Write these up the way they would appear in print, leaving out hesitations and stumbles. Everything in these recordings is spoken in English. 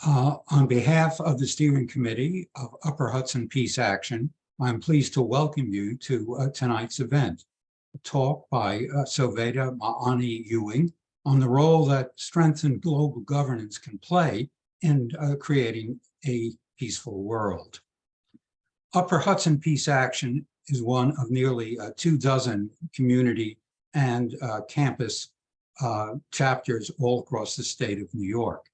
On behalf of the Steering Committee of Upper Hudson Peace Action, I'm pleased to welcome you to tonight's event, a talk by Sovaida Ma'ani Ewing on the role that strengthened global governance can play in creating a peaceful world. Upper Hudson Peace Action is one of nearly 24 community and campus chapters all across the state of New York.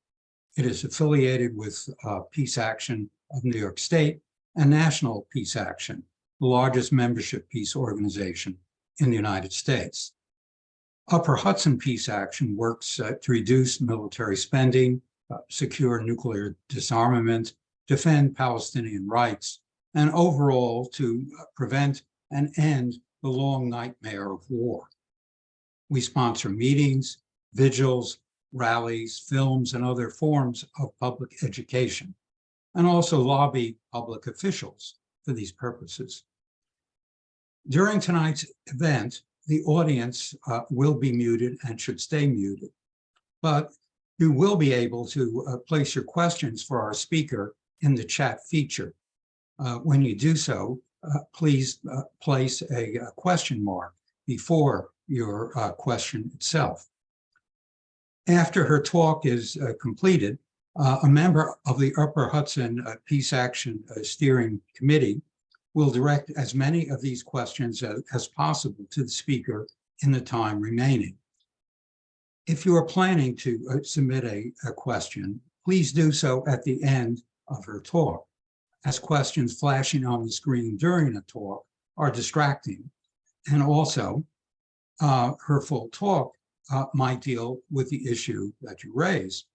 It is affiliated with Peace Action of New York State and National Peace Action, the largest membership peace organization in the United States. Upper Hudson Peace Action works to reduce military spending, secure nuclear disarmament, defend Palestinian rights, and overall to prevent and end the long nightmare of war. We sponsor meetings, vigils, rallies, films, and other forms of public education, and also lobby public officials for these purposes. During tonight's event, the audience will be muted and should stay muted, but you will be able to place your questions for our speaker in the chat feature. When you do so, please place a question mark before your question itself. After her talk is completed, a member of the Upper Hudson Peace Action Steering Committee will direct as many of these questions as possible to the speaker in the time remaining. If you are planning to submit a question, please do so at the end of her talk, as questions flashing on the screen during the talk are distracting, and also her full talk might deal with the issue that you raise.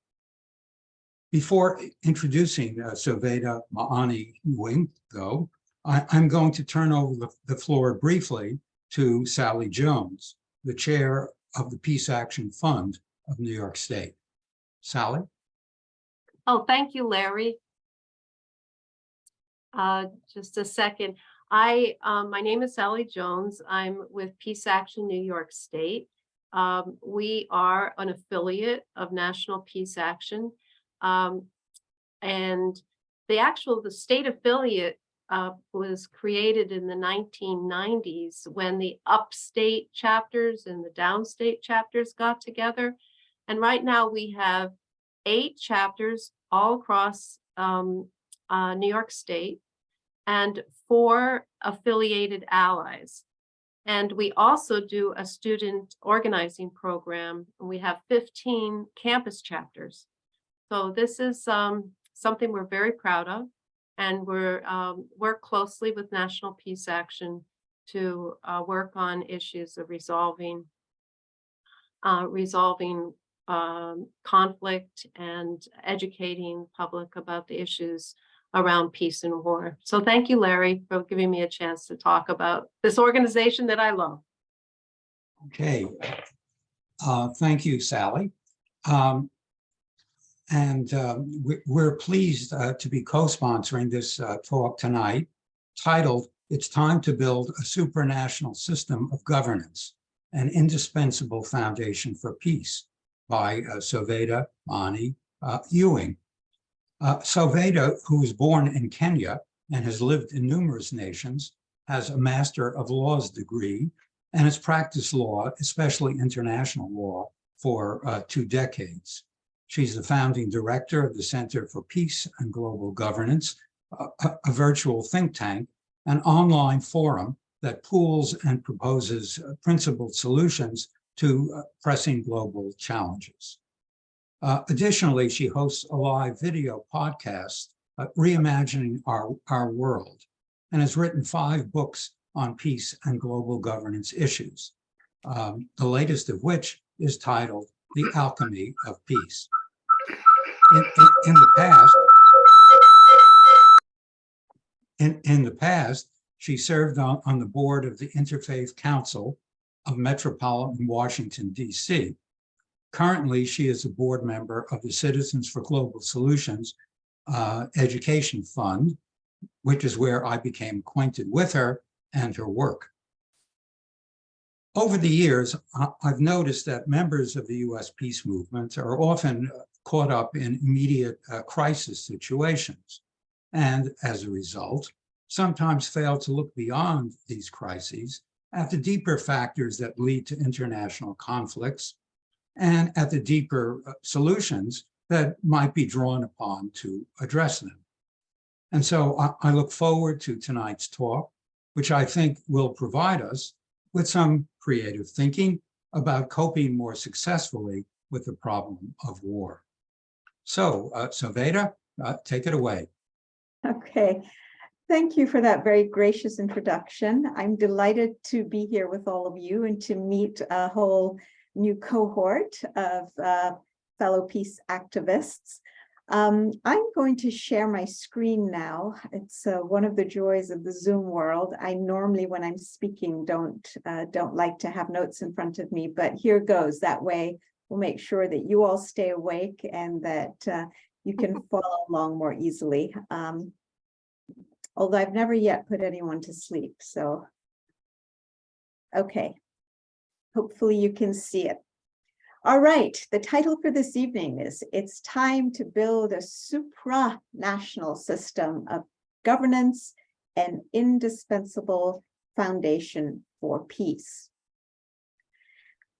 Before introducing Sovaida Ma'ani Ewing, though, I'm going to turn over the floor briefly to Sally Jones, the chair of the Peace Action Fund of New York State. Sally? Oh, thank you, Larry. Just a second. My name is Sally Jones. I'm with Peace Action New York State. We are an affiliate of National Peace Action. And the state affiliate was created in the 1990s when the upstate chapters and the downstate chapters got together. And right now we have 8 chapters all across New York State and 4 affiliated allies. And we also do a student organizing program. We have 15 campus chapters. So this is something we're very proud of, and we're work closely with National Peace Action to work on issues of resolving conflict and educating the public about the issues around peace and war. So thank you, Larry, for giving me a chance to talk about this organization that I love. Okay, thank you, Sally. We're pleased to be co-sponsoring this talk tonight, titled, "It's Time to Build a Supranational System of Governance, an Indispensable Foundation for Peace," by Sovaida Ma'ani Ewing. Sovaida, who was born in Kenya and has lived in numerous nations, has a Master of Laws degree and has practiced law, especially international law, for 2 decades. She's the founding director of the Center for Peace and Global Governance, a virtual think tank, an online forum that pools and proposes principled solutions to pressing global challenges. Additionally, she hosts a live video podcast, Reimagining Our World, and has written 5 books on peace and global governance issues, the latest of which is titled The Alchemy of Peace. In the past, she served on the board of the Interfaith Council of Metropolitan Washington, D.C. Currently, she is a board member of the Citizens for Global Solutions Education Fund, which is where I became acquainted with her and her work. Over the years, I've noticed that members of the U.S. peace movement are often caught up in immediate crisis situations, and as a result, sometimes fail to look beyond these crises at the deeper factors that lead to international conflicts and at the deeper solutions that might be drawn upon to address them. And so I look forward to tonight's talk, which I think will provide us with some creative thinking about coping more successfully with the problem of war. So, Sovaida, take it away. Okay, thank you for that very gracious introduction. I'm delighted to be here with all of you and to meet a whole new cohort of fellow peace activists. I'm going to share my screen now. It's one of the joys of the Zoom world. I normally, when I'm speaking, don't like to have notes in front of me, but here goes. That way, we'll make sure that you all stay awake and that you can follow along more easily. Although I've never yet put anyone to sleep, so okay. Hopefully you can see it. All right, the title for this evening is It's Time to Build a Supranational System of Governance, an Indispensable Foundation for Peace.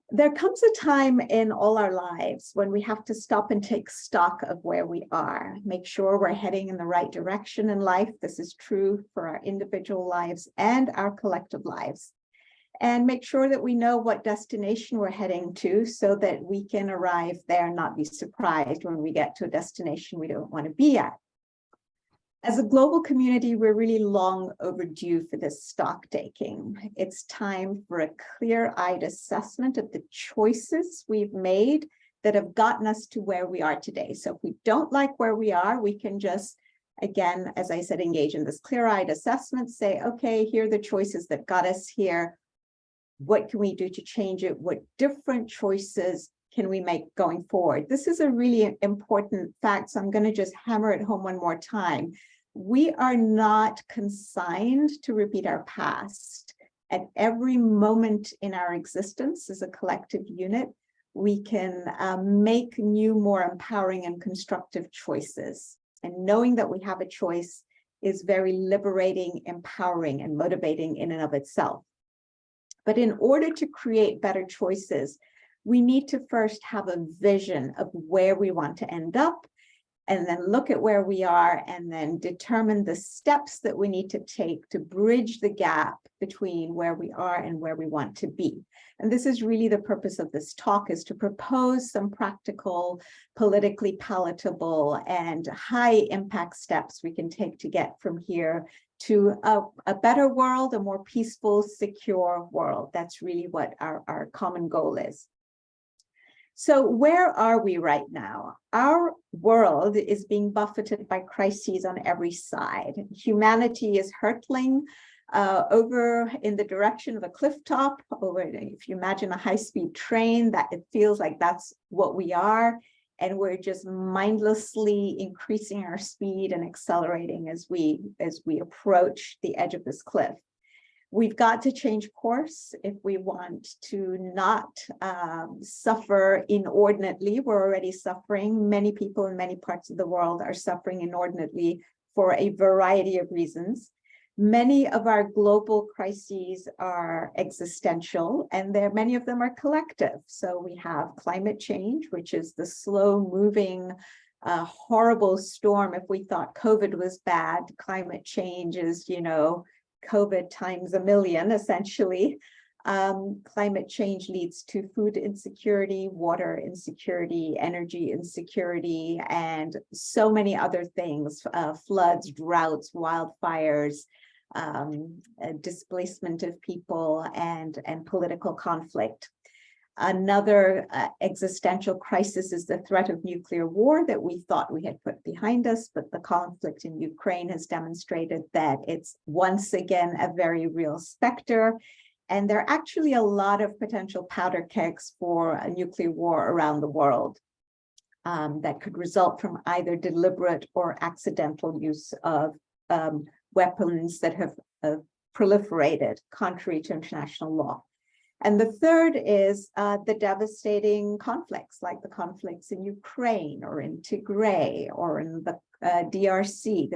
There comes a time in all our lives when we have to stop and take stock of where we are, make sure we're heading in the right direction in life. This is true for our individual lives and our collective lives. And make sure that we know what destination we're heading to so that we can arrive there and not be surprised when we get to a destination we don't want to be at. As a global community, we're really long overdue for this stock taking. It's time for a clear-eyed assessment of the choices we've made that have gotten us to where we are today. So if we don't like where we are, we can just, again, as I said, engage in this clear-eyed assessment, say, okay, here are the choices that got us here. What can we do to change it? What different choices can we make going forward? This is a really important fact, so I'm going to just hammer it home one more time. We are not consigned to repeat our past. At every moment in our existence as a collective unit, we can make new, more empowering and constructive choices. And knowing that we have a choice is very liberating, empowering, and motivating in and of itself. But in order to create better choices, we need to first have a vision of where we want to end up, and then look at where we are, and then determine the steps that we need to take to bridge the gap between where we are and where we want to be. And this is really the purpose of this talk, is to propose some practical, politically palatable, and high impact steps we can take to get from here to a better world, a more peaceful, secure world. That's really what our common goal is. So where are we right now? Our world is being buffeted by crises on every side. Humanity is hurtling over in the direction of a cliff top. If you imagine a high-speed train, that it feels like that's what we are. And we're just mindlessly increasing our speed and accelerating as we approach the edge of this cliff. We've got to change course if we want to not suffer inordinately. We're already suffering. Many people in many parts of the world are suffering inordinately for a variety of reasons. Many of our global crises are existential, and many of them are collective. So we have climate change, which is the slow-moving, horrible storm. If we thought COVID was bad, climate change is, COVID times a million, essentially. Climate change leads to food insecurity, water insecurity, energy insecurity, and so many other things, floods, droughts, wildfires, displacement of people, and political conflict. Another existential crisis is the threat of nuclear war that we thought we had put behind us, but the conflict in Ukraine has demonstrated that it's once again a very real specter. And there are actually a lot of potential powder kegs for a nuclear war around the world that could result from either deliberate or accidental use of weapons that have proliferated contrary to international law. And the third is the devastating conflicts, like the conflicts in Ukraine or in Tigray or in the DRC,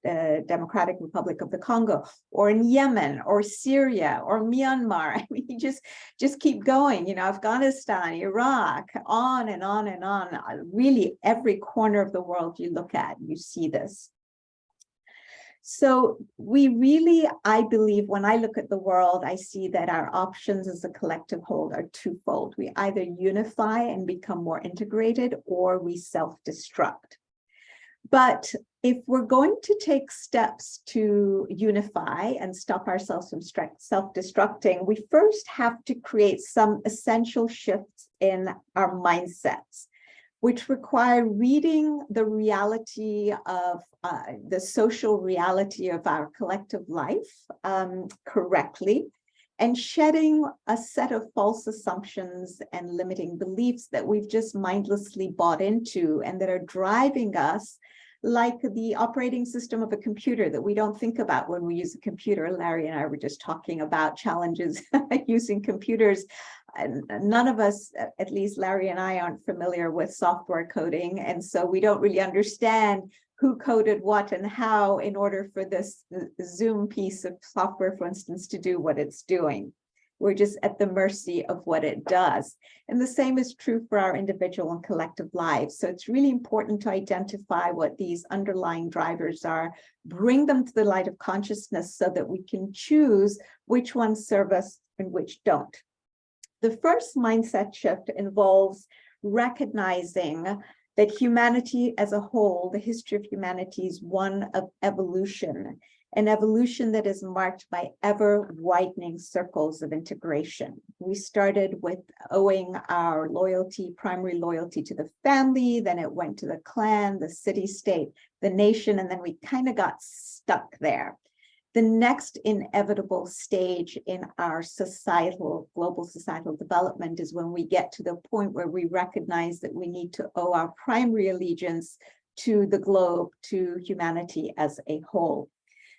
the Democratic Republic of the Congo, or in Yemen or Syria or Myanmar. I mean, you just keep going, you know, Afghanistan, Iraq, on and on and on. Really, every corner of the world you look at, you see this. So we really, I believe, when I look at the world, I see that our options as a collective whole are twofold. We either unify and become more integrated, or we self-destruct. But if we're going to take steps to unify and stop ourselves from self-destructing, we first have to create some essential shifts in our mindsets, which require reading the reality of the social reality of our collective life correctly, and shedding a set of false assumptions and limiting beliefs that we've just mindlessly bought into and that are driving us like the operating system of a computer that we don't think about when we use a computer. Larry and I were just talking about challenges using computers. And none of us, at least Larry and I, aren't familiar with software coding. And so we don't really understand who coded what and how in order for this Zoom piece of software, for instance, to do what it's doing. We're just at the mercy of what it does. And the same is true for our individual and collective lives. So it's really important to identify what these underlying drivers are, bring them to the light of consciousness so that we can choose which ones serve us and which don't. The first mindset shift involves recognizing that humanity as a whole, the history of humanity, is one of evolution, an evolution that is marked by ever-widening circles of integration. We started with owing our loyalty, primary loyalty, to the family, then it went to the clan, the city-state, the nation, and then we kind of got stuck there. The next inevitable stage in our global societal development is when we get to the point where we recognize that we need to owe our primary allegiance to the globe, to humanity as a whole.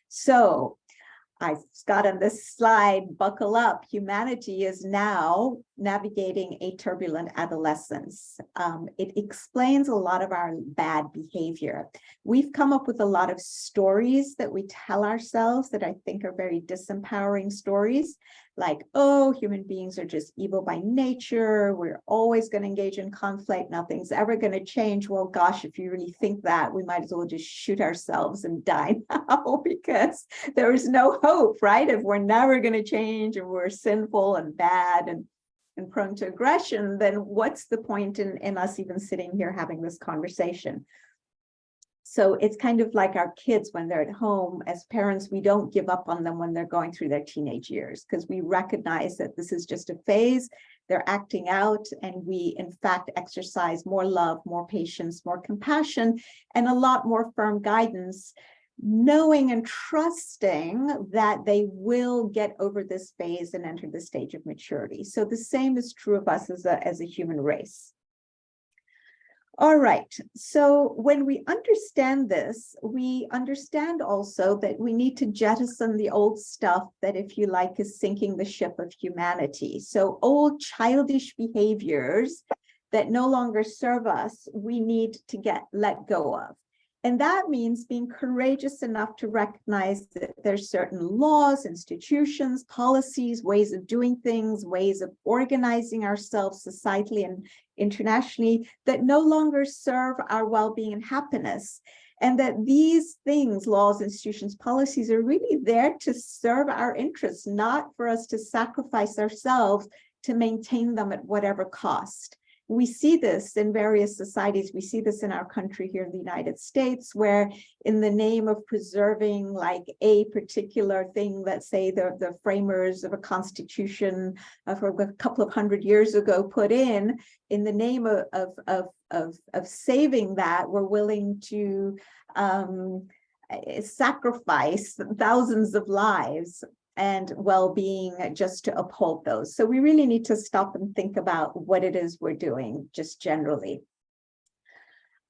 So I've got on this slide, buckle up, humanity is now navigating a turbulent adolescence. It explains a lot of our bad behavior. We've come up with a lot of stories that we tell ourselves that I think are very disempowering stories, like, oh, human beings are just evil by nature. We're always going to engage in conflict. Nothing's ever going to change. Well, gosh, if you really think that, we might as well just shoot ourselves and die now, because there is no hope, right? If we're never going to change and we're sinful and bad and prone to aggression, then what's the point in us even sitting here having this conversation? So it's kind of like our kids when they're at home. As parents, we don't give up on them when they're going through their teenage years, because we recognize that this is just a phase. They're acting out, and we, in fact, exercise more love, more patience, more compassion, and a lot more firm guidance, knowing and trusting that they will get over this phase and enter the stage of maturity. So the same is true of us as a human race. All right, so when we understand this, we understand also that we need to jettison the old stuff that, if you like, is sinking the ship of humanity. So old childish behaviors that no longer serve us, we need to let go of. And that means being courageous enough to recognize that there's certain laws, institutions, policies, ways of doing things, ways of organizing ourselves societally and internationally that no longer serve our well-being and happiness. And that these things, laws, institutions, policies, are really there to serve our interests, not for us to sacrifice ourselves to maintain them at whatever cost. We see this in various societies. We see this in our country here in the United States, where in the name of preserving like a particular thing that, say, the framers of a constitution from a couple of hundred years ago put in the name of saving that, we're willing to sacrifice thousands of lives and well-being just to uphold those. So we really need to stop and think about what it is we're doing just generally.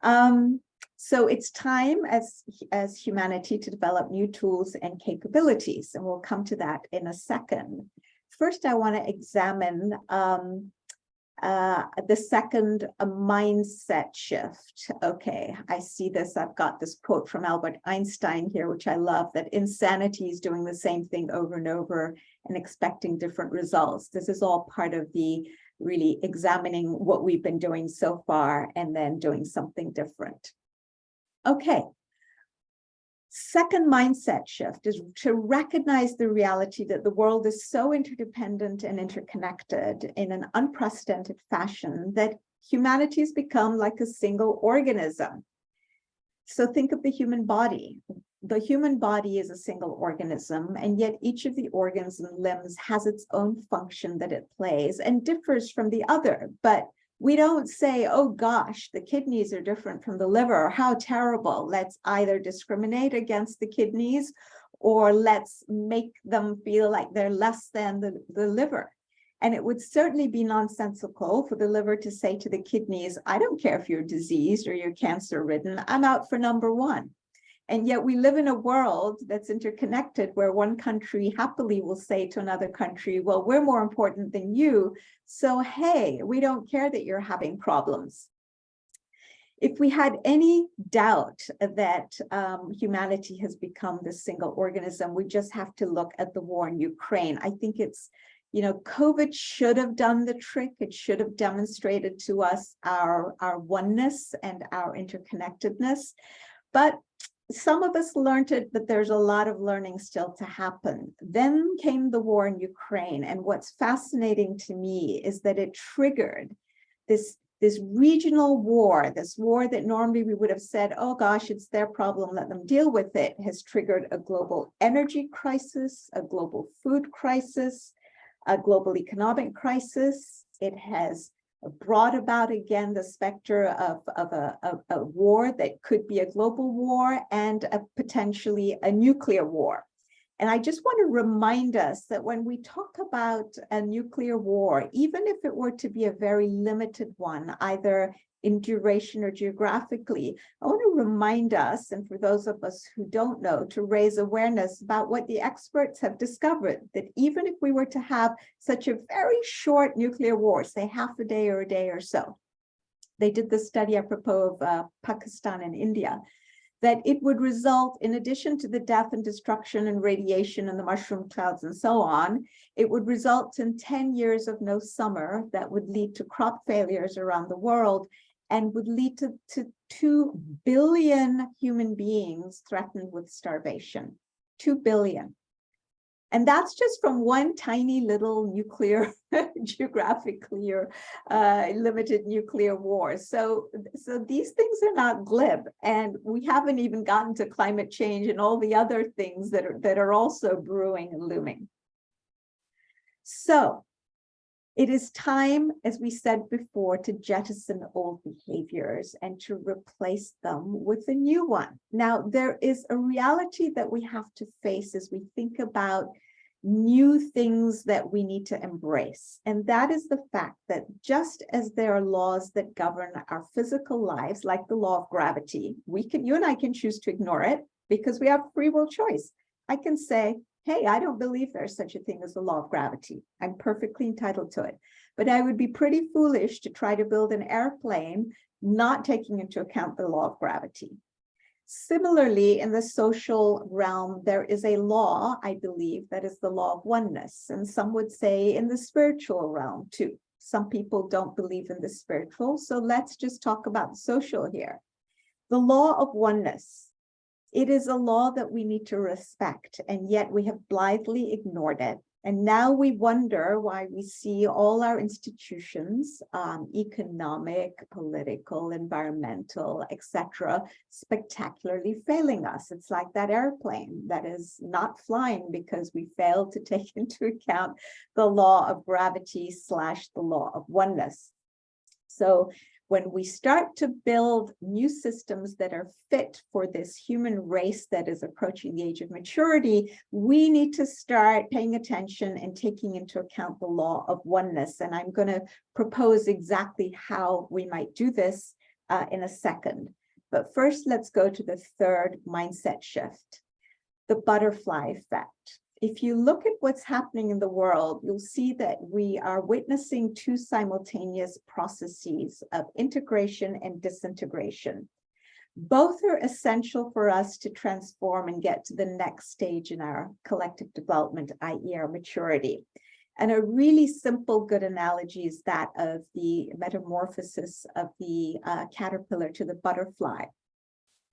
So it's time as humanity to develop new tools and capabilities, and we'll come to that in a second. first I want to examine the second, a mindset shift. Okay, I see this. I've got this quote from Albert Einstein here, which I love, that insanity is doing the same thing over and over and expecting different results. This is all part of the really examining what we've been doing so far and then doing something different. Okay. Second mindset shift is to recognize the reality that the world is so interdependent and interconnected in an unprecedented fashion that humanity has become like a single organism. So think of the human body. The human body is a single organism, and yet each of the organs and limbs has its own function that it plays and differs from the other. But we don't say, oh gosh, the kidneys are different from the liver, how terrible. Let's either discriminate against the kidneys or let's make them feel like they're less than the liver. And it would certainly be nonsensical for the liver to say to the kidneys, I don't care if you're diseased or you're cancer ridden, I'm out for number one. And yet we live in a world that's interconnected where one country happily will say to another country, well, we're more important than you. So, hey, we don't care that you're having problems. If we had any doubt that humanity has become this single organism, we just have to look at the war in Ukraine. I think it's, COVID should have done the trick. It should have demonstrated to us our oneness and our interconnectedness. But some of us learned it, but there's a lot of learning still to happen. Then came the war in Ukraine. And what's fascinating to me is that it triggered this regional war, this war that normally we would have said, oh gosh, it's their problem, let them deal with it, has triggered a global energy crisis, a global food crisis, a global economic crisis. It has brought about again the specter of a war that could be a global war and potentially a nuclear war. And I just want to remind us that when we talk about a nuclear war, even if it were to be a very limited one, either in duration or geographically, I want to remind us, and for those of us who don't know, to raise awareness about what the experts have discovered, that even if we were to have such a very short nuclear war, say half a day or a day or so, they did this study apropos of Pakistan and India, that it would result, in addition to the death and destruction and radiation and the mushroom clouds and so on, it would result in 10 years of no summer that would lead to crop failures around the world and would lead to 2 billion human beings threatened with starvation. 2 billion. And that's just from one tiny little nuclear, geographically or limited nuclear war. So these things are not glib, and we haven't even gotten to climate change and all the other things that are also brewing and looming. So it is time, as we said before, to jettison old behaviors and to replace them with a new one. Now, there is a reality that we have to face as we think about new things that we need to embrace. And that is the fact that just as there are laws that govern our physical lives, like the law of gravity, you and I can choose to ignore it because we have free will choice. I can say, hey, I don't believe there's such a thing as the law of gravity. I'm perfectly entitled to it. But I would be pretty foolish to try to build an airplane not taking into account the law of gravity. Similarly, in the social realm, there is a law, I believe, that is the law of oneness. And some would say in the spiritual realm too. Some people don't believe in the spiritual. So let's just talk about social here. The law of oneness. It is a law that we need to respect, and yet we have blithely ignored it. And now we wonder why we see all our institutions, economic, political, environmental, etc., spectacularly failing us. It's like that airplane that is not flying because we failed to take into account the law of gravity / the law of oneness. So when we start to build new systems that are fit for this human race that is approaching the age of maturity, we need to start paying attention and taking into account the law of oneness. And I'm going to propose exactly how we might do this in a second. But first, let's go to the third mindset shift, the butterfly effect. if you look at what's happening in the world, you'll see that we are witnessing two simultaneous processes of integration and disintegration. Both are essential for us to transform and get to the next stage in our collective development, i.e. our maturity. And a really simple, good analogy is that of the metamorphosis of the caterpillar to the butterfly.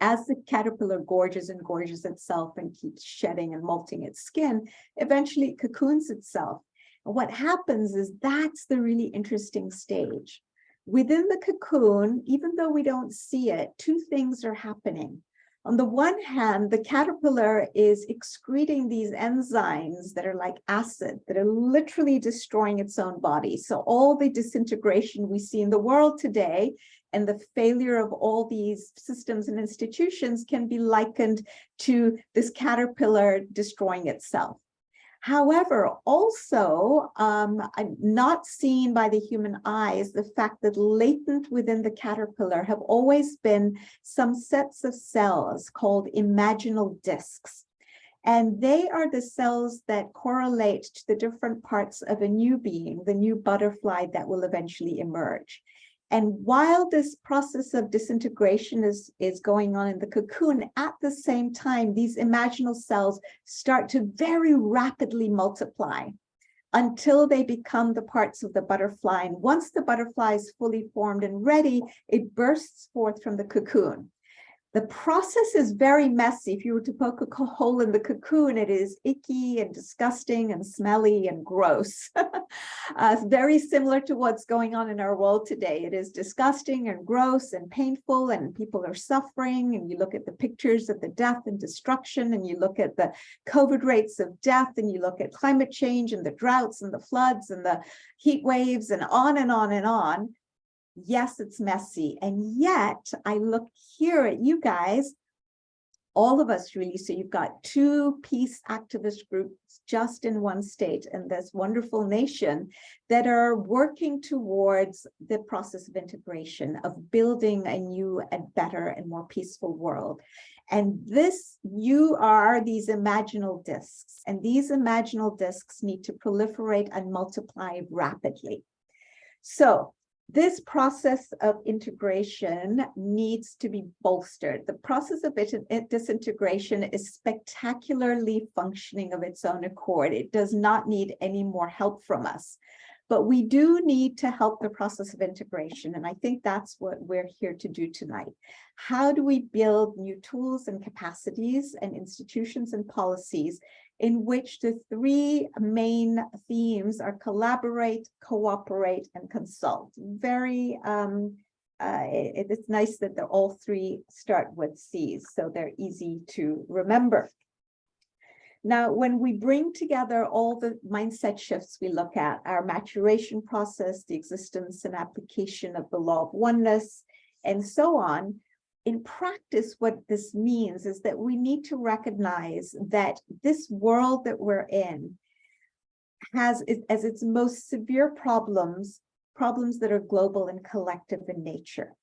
As the caterpillar gorges and gorges itself and keeps shedding and molting its skin, eventually it cocoons itself. And what happens is that's the really interesting stage. Within the cocoon, even though we don't see it, two things are happening. On the one hand, the caterpillar is excreting these enzymes that are like acid, that are literally destroying its own body. So all the disintegration we see in the world today and the failure of all these systems and institutions can be likened to this caterpillar destroying itself. However, also not seen by the human eye is the fact that latent within the caterpillar have always been some sets of cells called imaginal discs. And they are the cells that correlate to the different parts of a new being, the new butterfly that will eventually emerge. And while this process of disintegration is going on in the cocoon, at the same time, these imaginal cells start to very rapidly multiply until they become the parts of the butterfly. And once the butterfly is fully formed and ready, it bursts forth from the cocoon. The process is very messy. If you were to poke a hole in the cocoon, it is icky and disgusting and smelly and gross. It's very similar to what's going on in our world today. It is disgusting and gross and painful, and people are suffering. And you look at the pictures of the death and destruction, and you look at the COVID rates of death, and you look at climate change and the droughts and the floods and the heat waves and on and on and on. Yes, it's messy. And yet I look here at you guys, all of us really. So you've got two peace activist groups just in one state in this wonderful nation that are working towards the process of integration, of building a new and better and more peaceful world. And this, you are these imaginal discs, and these imaginal discs need to proliferate and multiply rapidly. So this process of integration needs to be bolstered. The process of disintegration is spectacularly functioning of its own accord. It does not need any more help from us. But we do need to help the process of integration. And I think that's what we're here to do tonight. How do we build new tools and capacities and institutions and policies in which the three main themes are collaborate, cooperate, and consult? Very, it's nice that they're all three start with C's, so they're easy to remember. Now, when we bring together all the mindset shifts we look at, our maturation process, the existence and application of the law of oneness, and so on, in practice, what this means is that we need to recognize that this world that we're in has as its most severe problems that are global and collective in nature.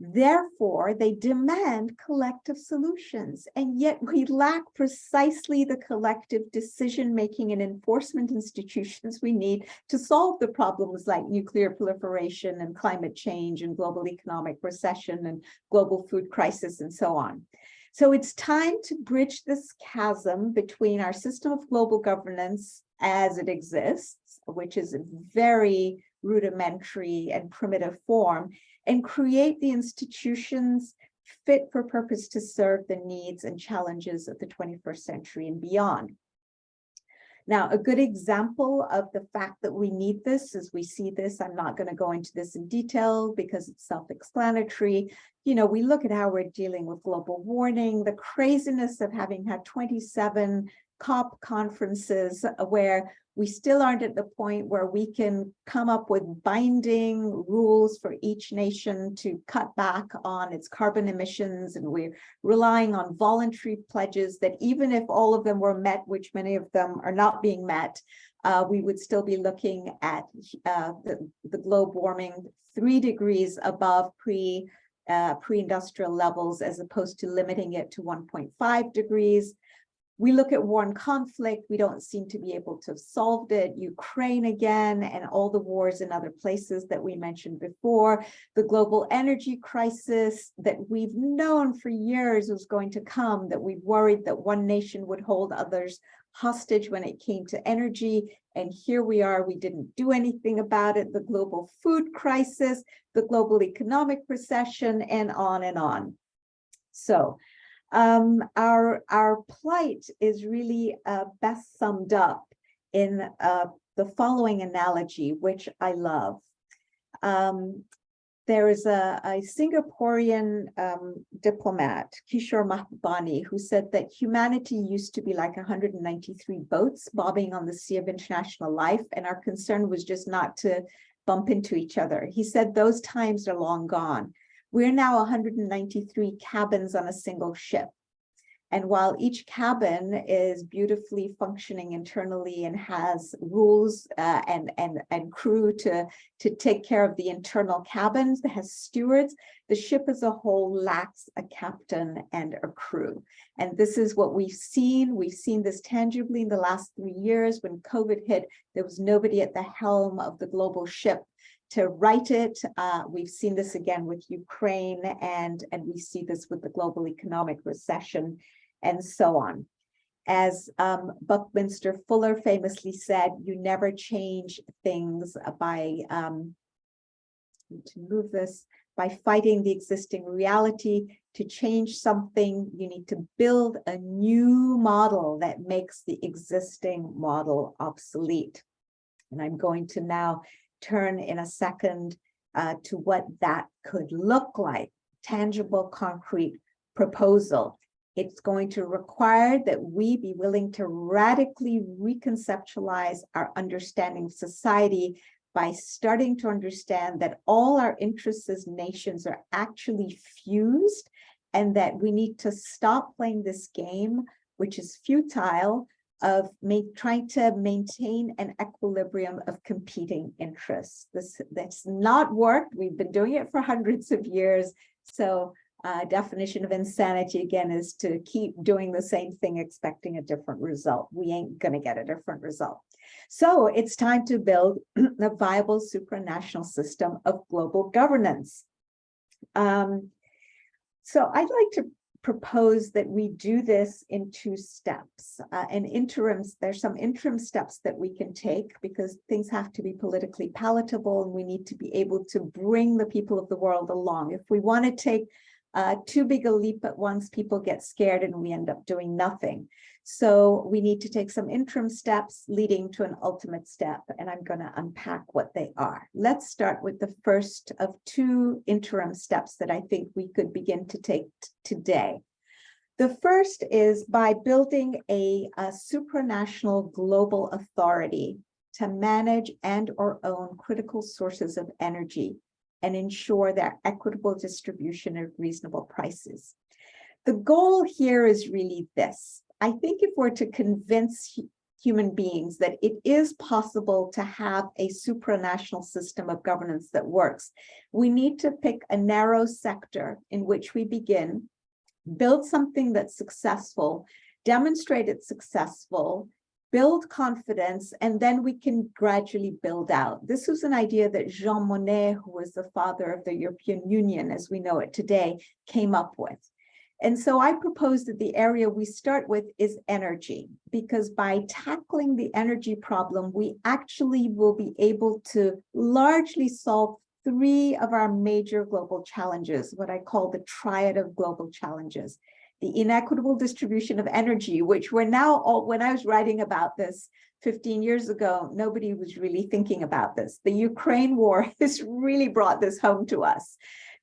Therefore, they demand collective solutions, and yet we lack precisely the collective decision-making and enforcement institutions we need to solve the problems like nuclear proliferation and climate change and global economic recession and global food crisis and so on. So it's time to bridge this chasm between our system of global governance as it exists, which is a very rudimentary and primitive form, and create the institutions fit for purpose to serve the needs and challenges of the 21st century and beyond. Now, a good example of the fact that we need this is we see this. I'm not going to go into this in detail because it's self-explanatory. You know, we look at how we're dealing with global warming, the craziness of having had 27 COP conferences where we still aren't at the point where we can come up with binding rules for each nation to cut back on its carbon emissions. And we're relying on voluntary pledges that even if all of them were met, which many of them are not being met, we would still be looking at the globe warming 3 degrees above pre-industrial levels, as opposed to limiting it to 1.5 degrees. We look at war and conflict, we don't seem to be able to have solved it. Ukraine again, and all the wars in other places that we mentioned before. The global energy crisis that we've known for years was going to come, that we worried that one nation would hold others hostage when it came to energy. And here we are, we didn't do anything about it. The global food crisis, the global economic recession, and on and on. So our plight is really best summed up in the following analogy, which I love. There is a Singaporean diplomat, Kishore Mahbubani, who said that humanity used to be like 193 boats bobbing on the sea of international life, and our concern was just not to bump into each other. He said those times are long gone. We're now 193 cabins on a single ship. And while each cabin is beautifully functioning internally and has rules and crew to take care of the internal cabins, that has stewards, the ship as a whole lacks a captain and a crew. And this is what we've seen. We've seen this tangibly in the last 3 years. When COVID hit, there was nobody at the helm of the global ship to right it. We've seen this again with Ukraine, and we see this with the global economic recession, and so on. As Buckminster Fuller famously said, you never change things by, by fighting the existing reality. To change something, you need to build a new model that makes the existing model obsolete. And I'm going to now turn in a second to what that could look like, tangible, concrete proposal. It's going to require that we be willing to radically reconceptualize our understanding of society by starting to understand that all our interests as nations are actually fused, and that we need to stop playing this game, which is futile, of trying to maintain an equilibrium of competing interests. That's not worked. We've been doing it for hundreds of years. So definition of insanity, again, is to keep doing the same thing, expecting a different result. We ain't going to get a different result. So it's time to build a viable supranational system of global governance. So I'd like to propose that we do this in 2 steps. There's some interim steps that we can take, because things have to be politically palatable, and we need to be able to bring the people of the world along. If we want to take too big a leap at once, people get scared and we end up doing nothing. So we need to take some interim steps leading to an ultimate step, and I'm going to unpack what they are. Let's start with the first of 2 interim steps that I think we could begin to take today. The first is by building a supranational global authority to manage and/or own critical sources of energy and ensure their equitable distribution at reasonable prices. The goal here is really this. I think if we're to convince human beings that it is possible to have a supranational system of governance that works, we need to pick a narrow sector in which we begin, build something that's successful, demonstrate it's successful, build confidence, and then we can gradually build out. This was an idea that Jean Monnet, who was the father of the European Union as we know it today, came up with. And so I propose that the area we start with is energy, because by tackling the energy problem, we actually will be able to largely solve 3 of our major global challenges, what I call the triad of global challenges. The inequitable distribution of energy, which we're now, when I was writing about this 15 years ago, nobody was really thinking about this. The Ukraine war has really brought this home to us.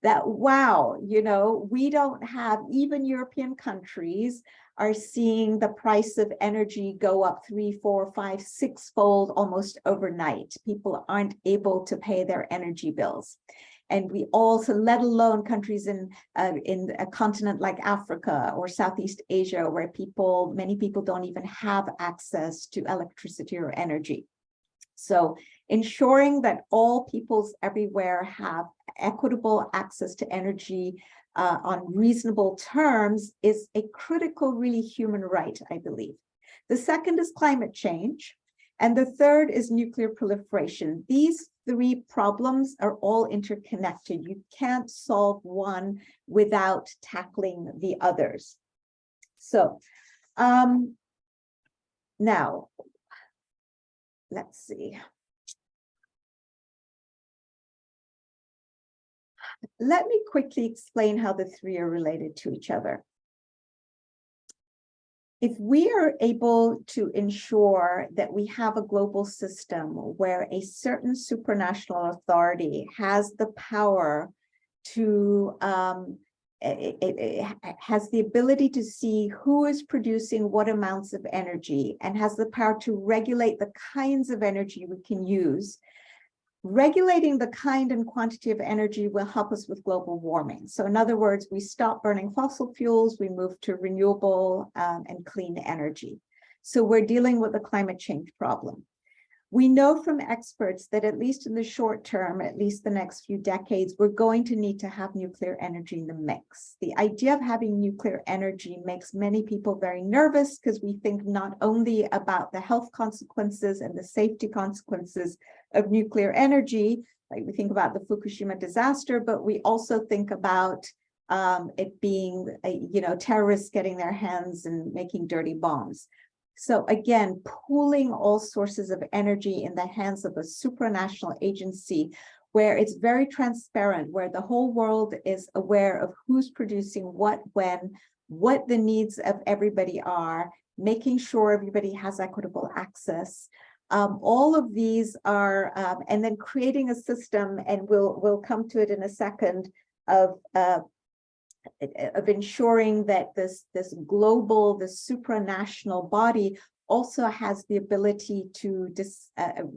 That, wow, you know, we don't have, even European countries are seeing the price of energy go up 3, 4, 5, 6-fold almost overnight. People aren't able to pay their energy bills. And we also, let alone countries in a continent like Africa or Southeast Asia, where many people don't even have access to electricity or energy. So ensuring that all peoples everywhere have equitable access to energy on reasonable terms is a critical, really human right, I believe. The second is climate change. And the third is nuclear proliferation. These three problems are all interconnected. You can't solve one without tackling the others. So now, let's see. Let me quickly explain how the three are related to each other. If we are able to ensure that we have a global system where a certain supranational authority has the power to, it has the ability to see who is producing what amounts of energy and has the power to regulate the kinds of energy we can use, regulating the kind and quantity of energy will help us with global warming. So in other words, we stop burning fossil fuels, we move to renewable and clean energy. So we're dealing with the climate change problem. We know from experts that at least in the short term, at least the next few decades, we're going to need to have nuclear energy in the mix. The idea of having nuclear energy makes many people very nervous because we think not only about the health consequences and the safety consequences of nuclear energy, like we think about the Fukushima disaster, but we also think about it being, terrorists getting their hands and making dirty bombs. So again, pooling all sources of energy in the hands of a supranational agency where it's very transparent, where the whole world is aware of who's producing what, when, what the needs of everybody are, making sure everybody has equitable access. All of these are, and then creating a system, and we'll come to it in a second, of ensuring that this global, this supranational body also has the ability to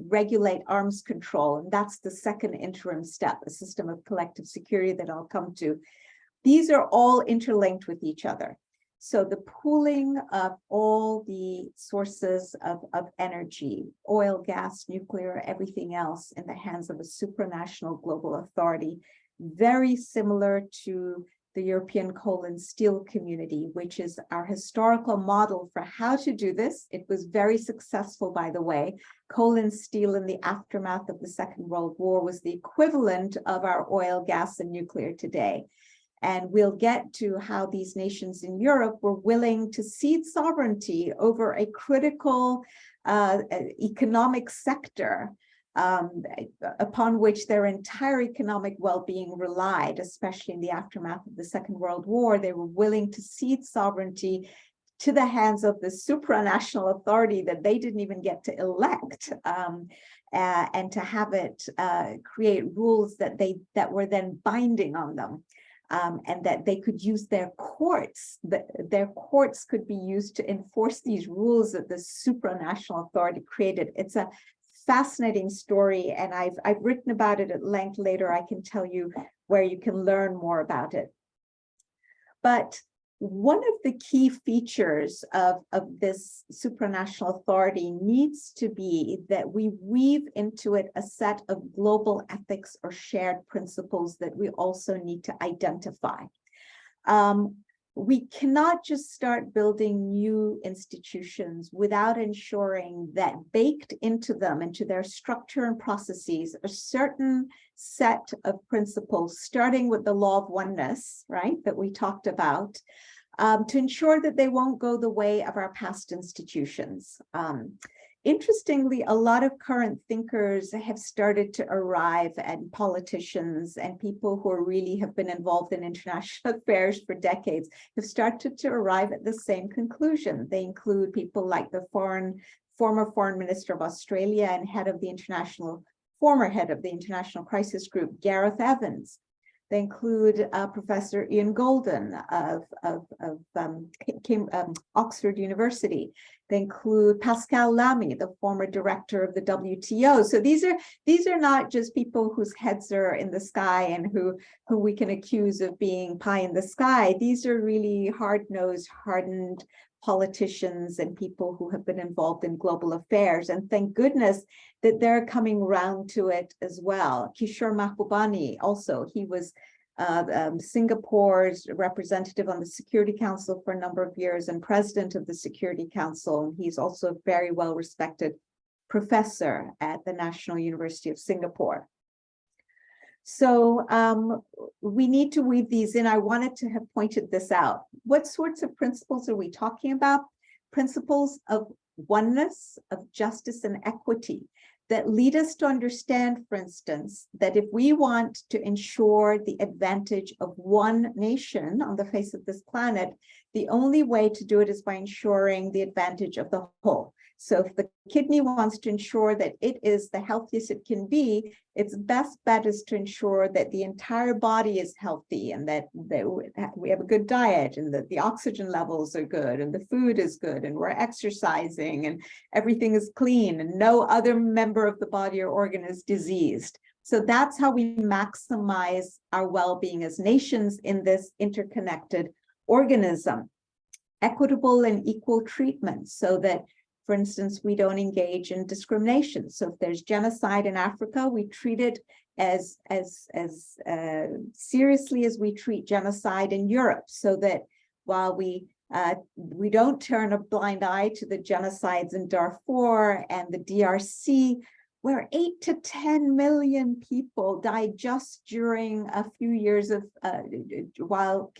regulate arms control. And that's the second interim step, a system of collective security that I'll come to. These are all interlinked with each other. So the pooling of all the sources of energy, oil, gas, nuclear, everything else in the hands of a supranational global authority, very similar to the European coal and steel community, which is our historical model for how to do this. It was very successful, by the way. Coal and steel in the aftermath of the Second World War was the equivalent of our oil, gas, and nuclear today. And we'll get to how these nations in Europe were willing to cede sovereignty over a critical economic sector upon which their entire economic well-being relied, especially in the aftermath of the Second World War. They were willing to cede sovereignty to the hands of the supranational authority that they didn't even get to elect, and to have it create rules that were then binding on them. And that they could use their courts, their courts could be used to enforce these rules that the supranational authority created. It's a fascinating story, and I've written about it at length. Later I can tell you where you can learn more about it. But one of the key features of this supranational authority needs to be that we weave into it a set of global ethics or shared principles that we also need to identify. We cannot just start building new institutions without ensuring that baked into them, into their structure and processes, a certain set of principles, starting with the law of oneness, right, that we talked about, to ensure that they won't go the way of our past institutions. Interestingly, a lot of current thinkers have started to arrive, and politicians and people who really have been involved in international affairs for decades have started to arrive at the same conclusion. They include people like the former foreign minister of Australia and former head of the International Crisis Group, Gareth Evans. They include Professor Ian Golden of Oxford University. They include Pascal Lamy, the former director of the WTO. So these are not just people whose heads are in the sky and who we can accuse of being pie in the sky. These are really hard-nosed, hardened politicians and people who have been involved in global affairs. And thank goodness that they're coming round to it as well. Kishore Mahbubani also, he was Singapore's representative on the Security Council for a number of years and president of the Security Council. And he's also a very well-respected professor at the National University of Singapore. So we need to weave these in. I wanted to have pointed this out. What sorts of principles are we talking about? Principles of oneness, of justice and equity that lead us to understand, for instance, that if we want to ensure the advantage of one nation on the face of this planet, the only way to do it is by ensuring the advantage of the whole. So if the kidney wants to ensure that it is the healthiest it can be, its best bet is to ensure that the entire body is healthy and that we have a good diet and that the oxygen levels are good and the food is good and we're exercising and everything is clean and no other member of the body or organ is diseased. So that's how we maximize our well-being as nations in this interconnected organism. Equitable and equal treatment so that, for instance, we don't engage in discrimination. So if there's genocide in Africa, we treat it as seriously as we treat genocide in Europe, so that while we don't turn a blind eye to the genocides in Darfur and the DRC, where 8 to 10 million people died just during a few years of while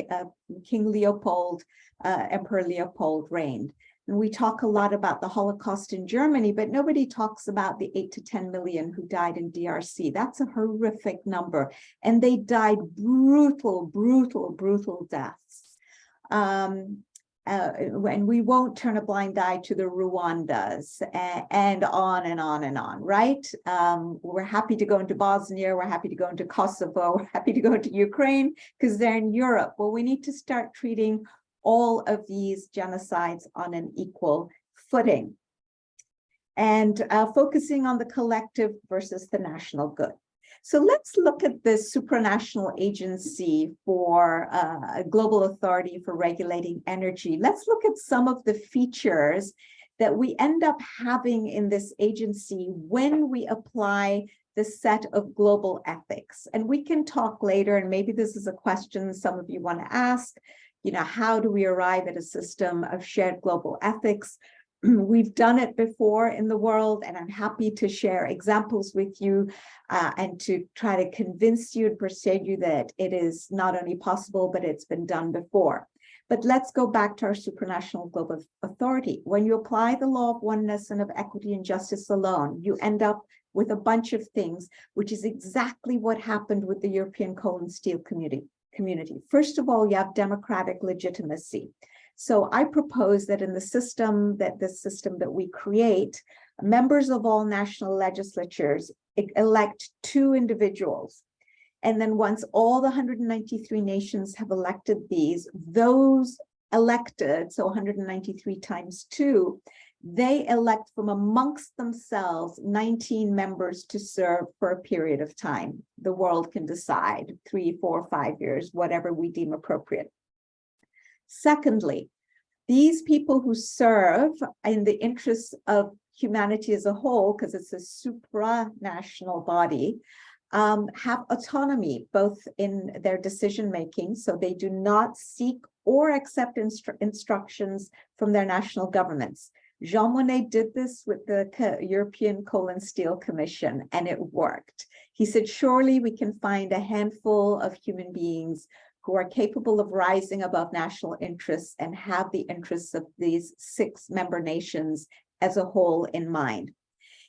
King Leopold, Emperor Leopold reigned. And we talk a lot about the Holocaust in Germany, but nobody talks about the 8 to 10 million who died in DRC. That's a horrific number. And they died brutal, brutal, brutal deaths. And we won't turn a blind eye to the Rwandas and on and on and on, right? We're happy to go into Bosnia, we're happy to go into Kosovo, we're happy to go into Ukraine because they're in Europe. Well, we need to start treating all of these genocides on an equal footing and focusing on the collective versus the national good. So let's look at the supranational agency for a global authority for regulating energy. Let's look at some of the features that we end up having in this agency when we apply the set of global ethics. And we can talk later, and maybe this is a question some of you want to ask, you know, how do we arrive at a system of shared global ethics? We've done it before in the world, and I'm happy to share examples with you and to try to convince you and persuade you that it is not only possible, but it's been done before. But let's go back to our supranational global authority. When you apply the law of oneness and of equity and justice alone, you end up with a bunch of things, which is exactly what happened with the European coal and steel community. First of all, you have democratic legitimacy. So I propose that in the system that we create, members of all national legislatures elect 2 individuals. And then once all the 193 nations have elected those elected, so 193 times 2, they elect from amongst themselves 19 members to serve for a period of time. The world can decide 3, 4, 5 years, whatever we deem appropriate. Secondly, these people who serve in the interests of humanity as a whole, because it's a supranational body, have autonomy both in their decision-making, so they do not seek or accept instructions from their national governments. Jean Monnet did this with the European Coal and Steel Commission, and it worked. He said, surely we can find a handful of human beings who are capable of rising above national interests and have the interests of these 6 member nations as a whole in mind.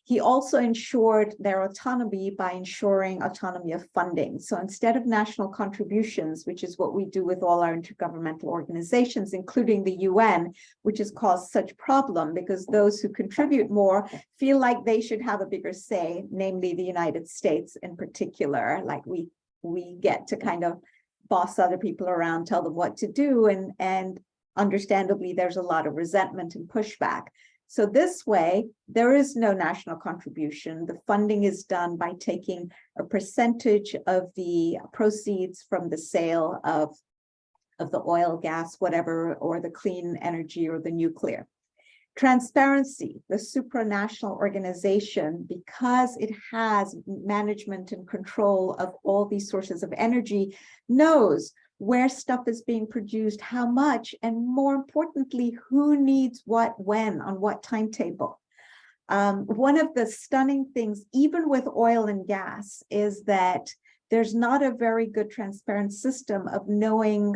He also ensured their autonomy by ensuring autonomy of funding. So instead of national contributions, which is what we do with all our intergovernmental organizations, including the UN, which has caused such problem because those who contribute more feel like they should have a bigger say, namely the United States in particular, like we get to kind of boss other people around, tell them what to do, and understandably, there's a lot of resentment and pushback. So this way, there is no national contribution. The funding is done by taking a percentage of the proceeds from the sale of of the oil, gas, whatever, or the clean energy or the nuclear. Transparency, the supranational organization, because it has management and control of all these sources of energy, knows where stuff is being produced, how much, and more importantly, who needs what, when, on what timetable. One of the stunning things, even with oil and gas, is that there's not a very good transparent system of knowing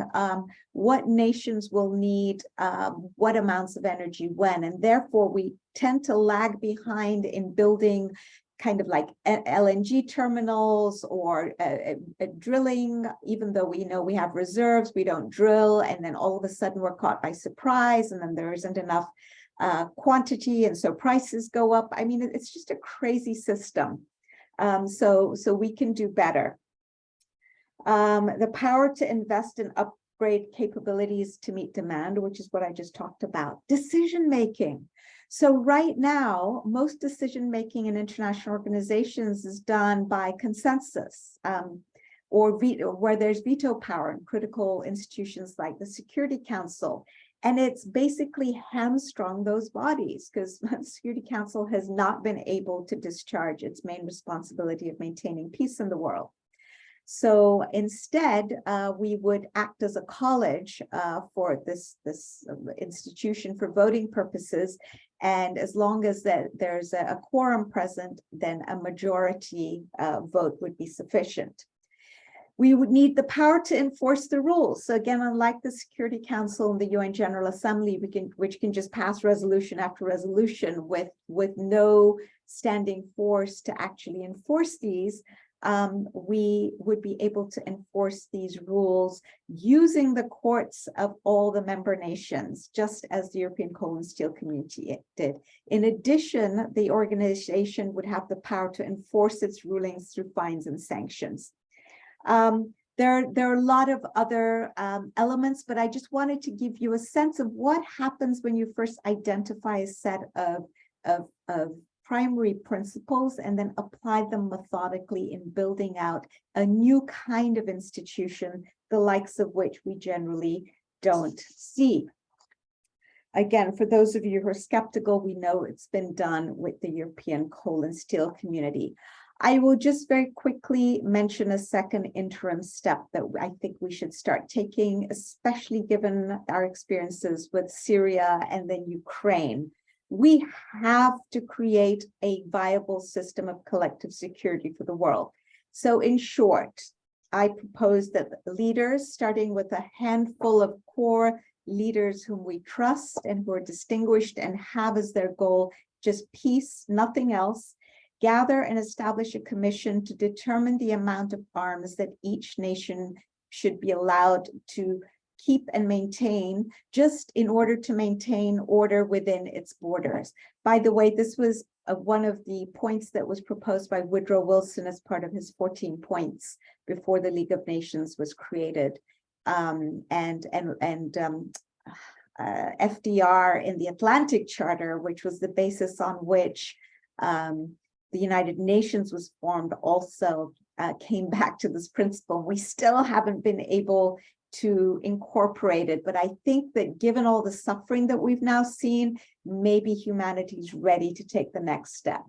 what nations will need what amounts of energy when, and therefore we tend to lag behind in building kind of like LNG terminals or drilling. Even though we know we have reserves, we don't drill, and then all of a sudden we're caught by surprise, and then there isn't enough quantity, and so prices go up. I mean, it's just a crazy system. So we can do better. The power to invest in upgrade capabilities to meet demand, which is what I just talked about. Decision making. So right now, most decision making in international organizations is done by consensus, or where there's veto power in critical institutions like the Security Council. And it's basically hamstrung those bodies because the Security Council has not been able to discharge its main responsibility of maintaining peace in the world. So instead, we would act as a college for this institution for voting purposes. And as long as there's a quorum present, then a majority vote would be sufficient. We would need the power to enforce the rules. So again, unlike the Security Council and the UN General Assembly, which can just pass resolution after resolution with no standing force to actually enforce these, we would be able to enforce these rules using the courts of all the member nations, just as the European Coal and Steel Community did. In addition, the organization would have the power to enforce its rulings through fines and sanctions. There are a lot of other elements, but I just wanted to give you a sense of what happens when you first identify a set of primary principles and then apply them methodically in building out a new kind of institution, the likes of which we generally don't see. Again, for those of you who are skeptical, we know it's been done with the European Coal and Steel Community. I will just very quickly mention a second interim step that I think we should start taking, especially given our experiences with Syria and then Ukraine. We have to create a viable system of collective security for the world. So in short, I propose that leaders, starting with a handful of core leaders whom we trust and who are distinguished and have as their goal just peace, nothing else, gather and establish a commission to determine the amount of arms that each nation should be allowed to keep and maintain, just in order to maintain order within its borders. By the way, this was one of the points that was proposed by Woodrow Wilson as part of his 14 points before the League of Nations was created. FDR in the Atlantic Charter, which was the basis on which the United Nations was formed, also came back to this principle. We still haven't been able to incorporate it, but I think that given all the suffering that we've now seen, maybe humanity is ready to take the next step.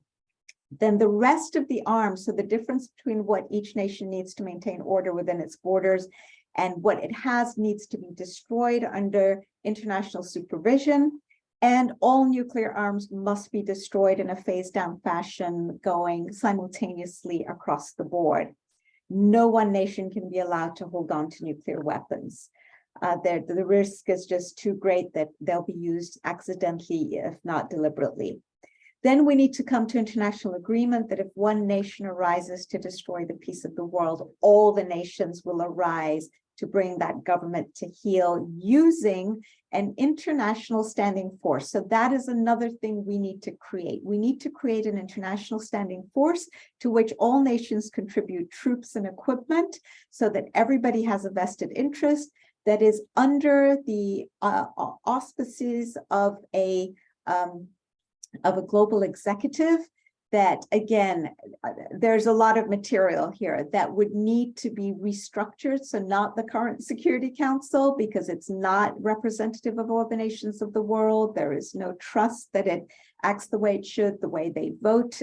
Then the rest of the arms, so the difference between what each nation needs to maintain order within its borders and what it has needs to be destroyed under international supervision. And all nuclear arms must be destroyed in a phased down fashion going simultaneously across the board. No one nation can be allowed to hold on to nuclear weapons. The risk is just too great that they'll be used accidentally, if not deliberately. Then we need to come to international agreement that if one nation arises to destroy the peace of the world, all the nations will arise to bring that government to heel using an international standing force. So that is another thing we need to create. We need to create an international standing force to which all nations contribute troops and equipment so that everybody has a vested interest, that is under the auspices of a global executive that, again, there's a lot of material here that would need to be restructured. So not the current Security Council, because it's not representative of all the nations of the world. There is no trust that it acts the way it should. The way they vote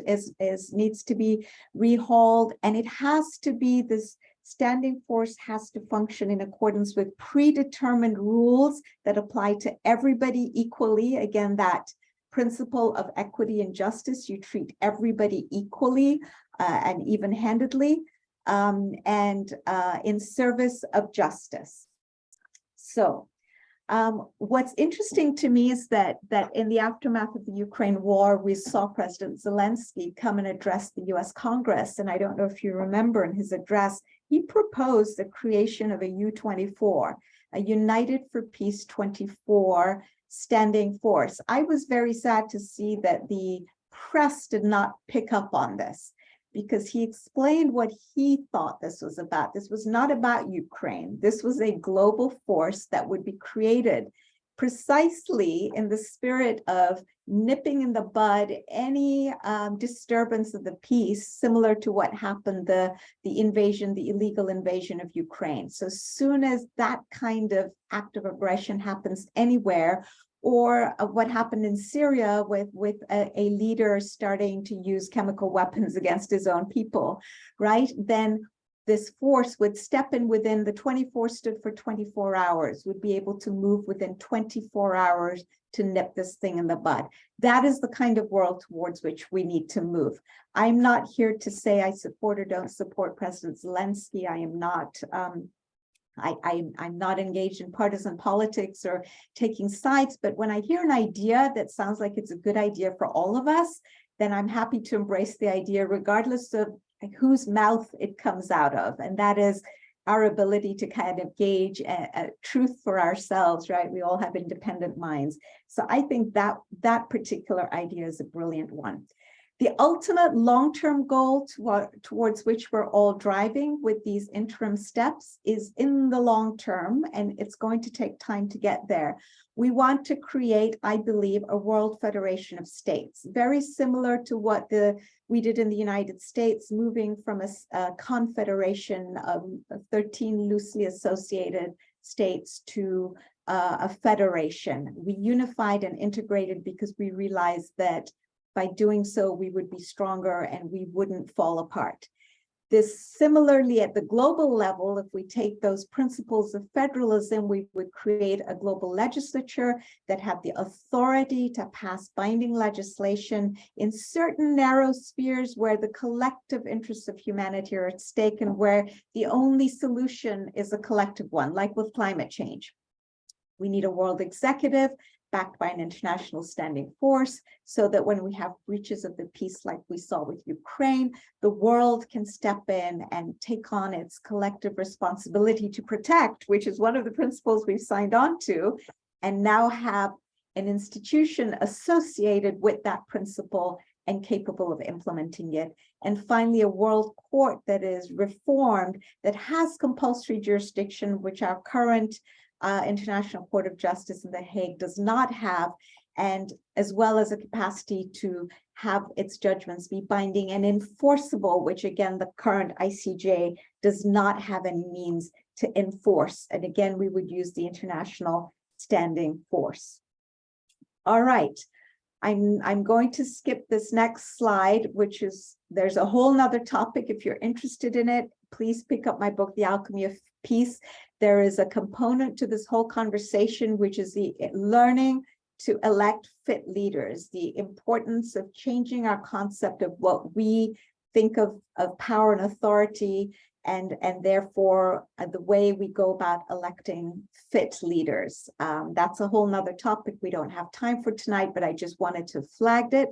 needs to be rehauled. And it has to be, this standing force has to function in accordance with predetermined rules that apply to everybody equally. Again, that principle of equity and justice, you treat everybody equally and even-handedly, and in service of justice. So what's interesting to me is that in the aftermath of the Ukraine war, we saw President Zelensky come and address the US Congress. And I don't know if you remember, in his address, he proposed the creation of a U-24, a United for Peace 24 standing force. I was very sad to see that the press did not pick up on this, because he explained what he thought this was about. This was not about Ukraine. This was a global force that would be created precisely in the spirit of nipping in the bud any disturbance of the peace, similar to what happened, the illegal invasion of Ukraine. So soon as that kind of act of aggression happens anywhere, or what happened in Syria with a leader starting to use chemical weapons against his own people, right? Then this force would step in within, the 24 stood for 24 hours, would be able to move within 24 hours to nip this thing in the bud. That is the kind of world towards which we need to move. I'm not here to say I support or don't support President Zelensky. I am not, I'm not engaged in partisan politics or taking sides, but when I hear an idea that sounds like it's a good idea for all of us, then I'm happy to embrace the idea, regardless of whose mouth it comes out of. And that is our ability to kind of gauge a truth for ourselves, right? We all have independent minds. So I think that particular idea is a brilliant one. The ultimate long-term goal towards which we're all driving with these interim steps is in the long term, and it's going to take time to get there. We want to create, I believe, a world federation of states, very similar to what we did in the United States, moving from a confederation of 13 loosely associated states to a federation. We unified and integrated because we realized that by doing so, we would be stronger and we wouldn't fall apart. This similarly at the global level, if we take those principles of federalism, we would create a global legislature that had the authority to pass binding legislation in certain narrow spheres where the collective interests of humanity are at stake and where the only solution is a collective one, like with climate change. We need a world executive backed by an international standing force, so that when we have breaches of the peace like we saw with Ukraine, the world can step in and take on its collective responsibility to protect, which is one of the principles we've signed on to, and now have an institution associated with that principle and capable of implementing it. And finally, a world court that is reformed, that has compulsory jurisdiction, which our current International Court of Justice in The Hague does not have, and as well as a capacity to have its judgments be binding and enforceable, which again, the current ICJ does not have any means to enforce. And again, we would use the international standing force. All right, I'm going to skip this next slide, which is, there's a whole nother topic. If you're interested in it, please pick up my book, The Alchemy of Peace. There is a component to this whole conversation, which is the learning to elect fit leaders, the importance of changing our concept of what we think of power and authority, and therefore the way we go about electing fit leaders. That's a whole nother topic we don't have time for tonight, but I just wanted to flag it.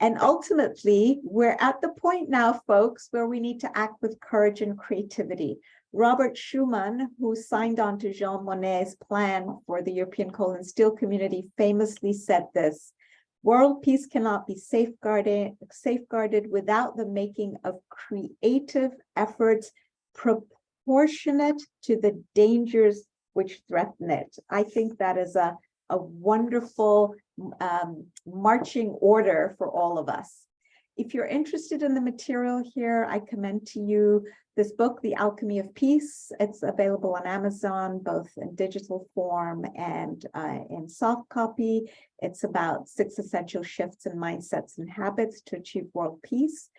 And ultimately, we're at the point now, folks, where we need to act with courage and creativity. Robert Schuman, who signed on to Jean Monnet's plan for the European coal and steel community, famously said this: world peace cannot be safeguarded without the making of creative efforts proportionate to the dangers which threaten it. I think that is a wonderful marching order for all of us. If you're interested in the material here, I commend to you this book, The Alchemy of Peace. It's available on Amazon, both in digital form and in soft copy. It's about 6 essential shifts in mindsets and habits to achieve world peace.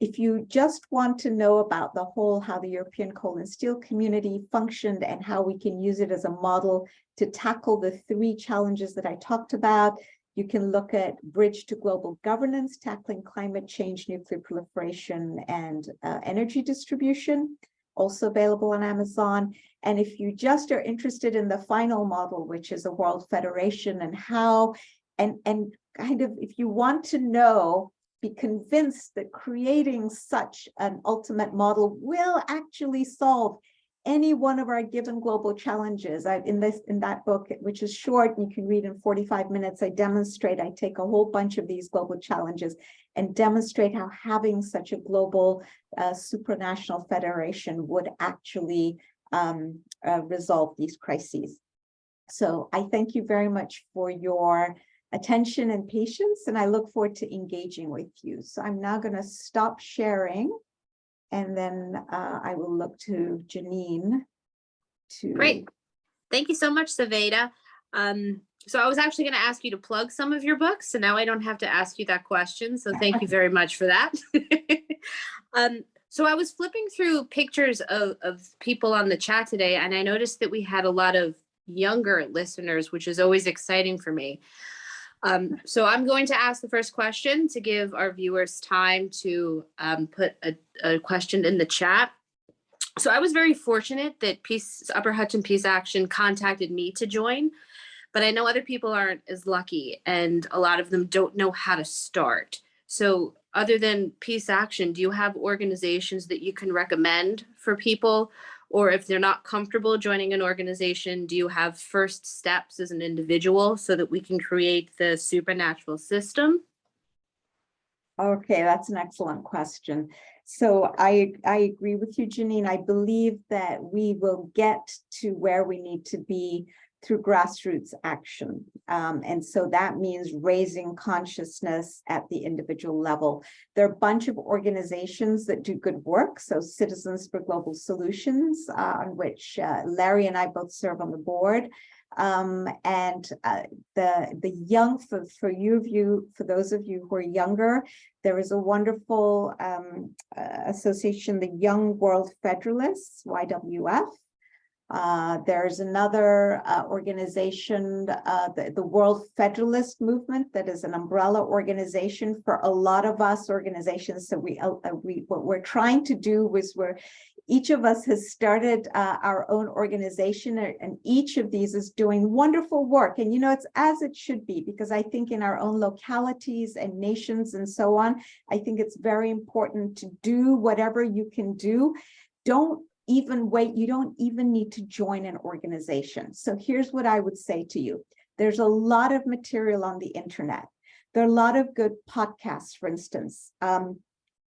If you just want to know about the whole, how the European coal and steel community functioned and how we can use it as a model to tackle the 3 challenges that I talked about, you can look at Bridge to Global Governance, Tackling Climate Change, Nuclear Proliferation, and Energy Distribution, also available on Amazon. And if you just are interested in the final model, which is a world federation, and how, and kind of, if you want to know, be convinced that creating such an ultimate model will actually solve any one of our given global challenges. In that book, which is short, you can read in 45 minutes, I take a whole bunch of these global challenges and demonstrate how having such a global supranational federation would actually resolve these crises. So I thank you very much for your attention and patience, and I look forward to engaging with you. So I'm now going to stop sharing. And then I will look to Janine to. Great. Thank you so much, Sovaida. So I was actually going to ask you to plug some of your books, so now I don't have to ask you that question. So thank you very much for that. So I was flipping through pictures of people on the chat today, and I noticed that we had a lot of younger listeners, which is always exciting for me. So I'm going to ask the first question to give our viewers time to put a question in the chat. So I was very fortunate that Upper Hudson Peace Action contacted me to join, but I know other people aren't as lucky, and a lot of them don't know how to start. So other than Peace Action, do you have organizations that you can recommend for people? Or if they're not comfortable joining an organization, do you have first steps as an individual so that we can create the supernatural system? Okay, that's an excellent question. So I agree with you, Janine. I believe that we will get to where we need to be through grassroots action. And so that means raising consciousness at the individual level. There are a bunch of organizations that do good work. So Citizens for Global Solutions, on which Larry and I both serve on the board. And the young, for those of you who are younger, there is a wonderful association, the Young World Federalists, YWF. There's another organization, the World Federalist Movement, that is an umbrella organization for a lot of us organizations. So what we're trying to do is each of us has started our own organization, and each of these is doing wonderful work. And, you know, it's as it should be, because I think in our own localities and nations and so on, I think it's very important to do whatever you can do. Don't even wait. You don't even need to join an organization. So here's what I would say to you. There's a lot of material on the internet. There are a lot of good podcasts, for instance.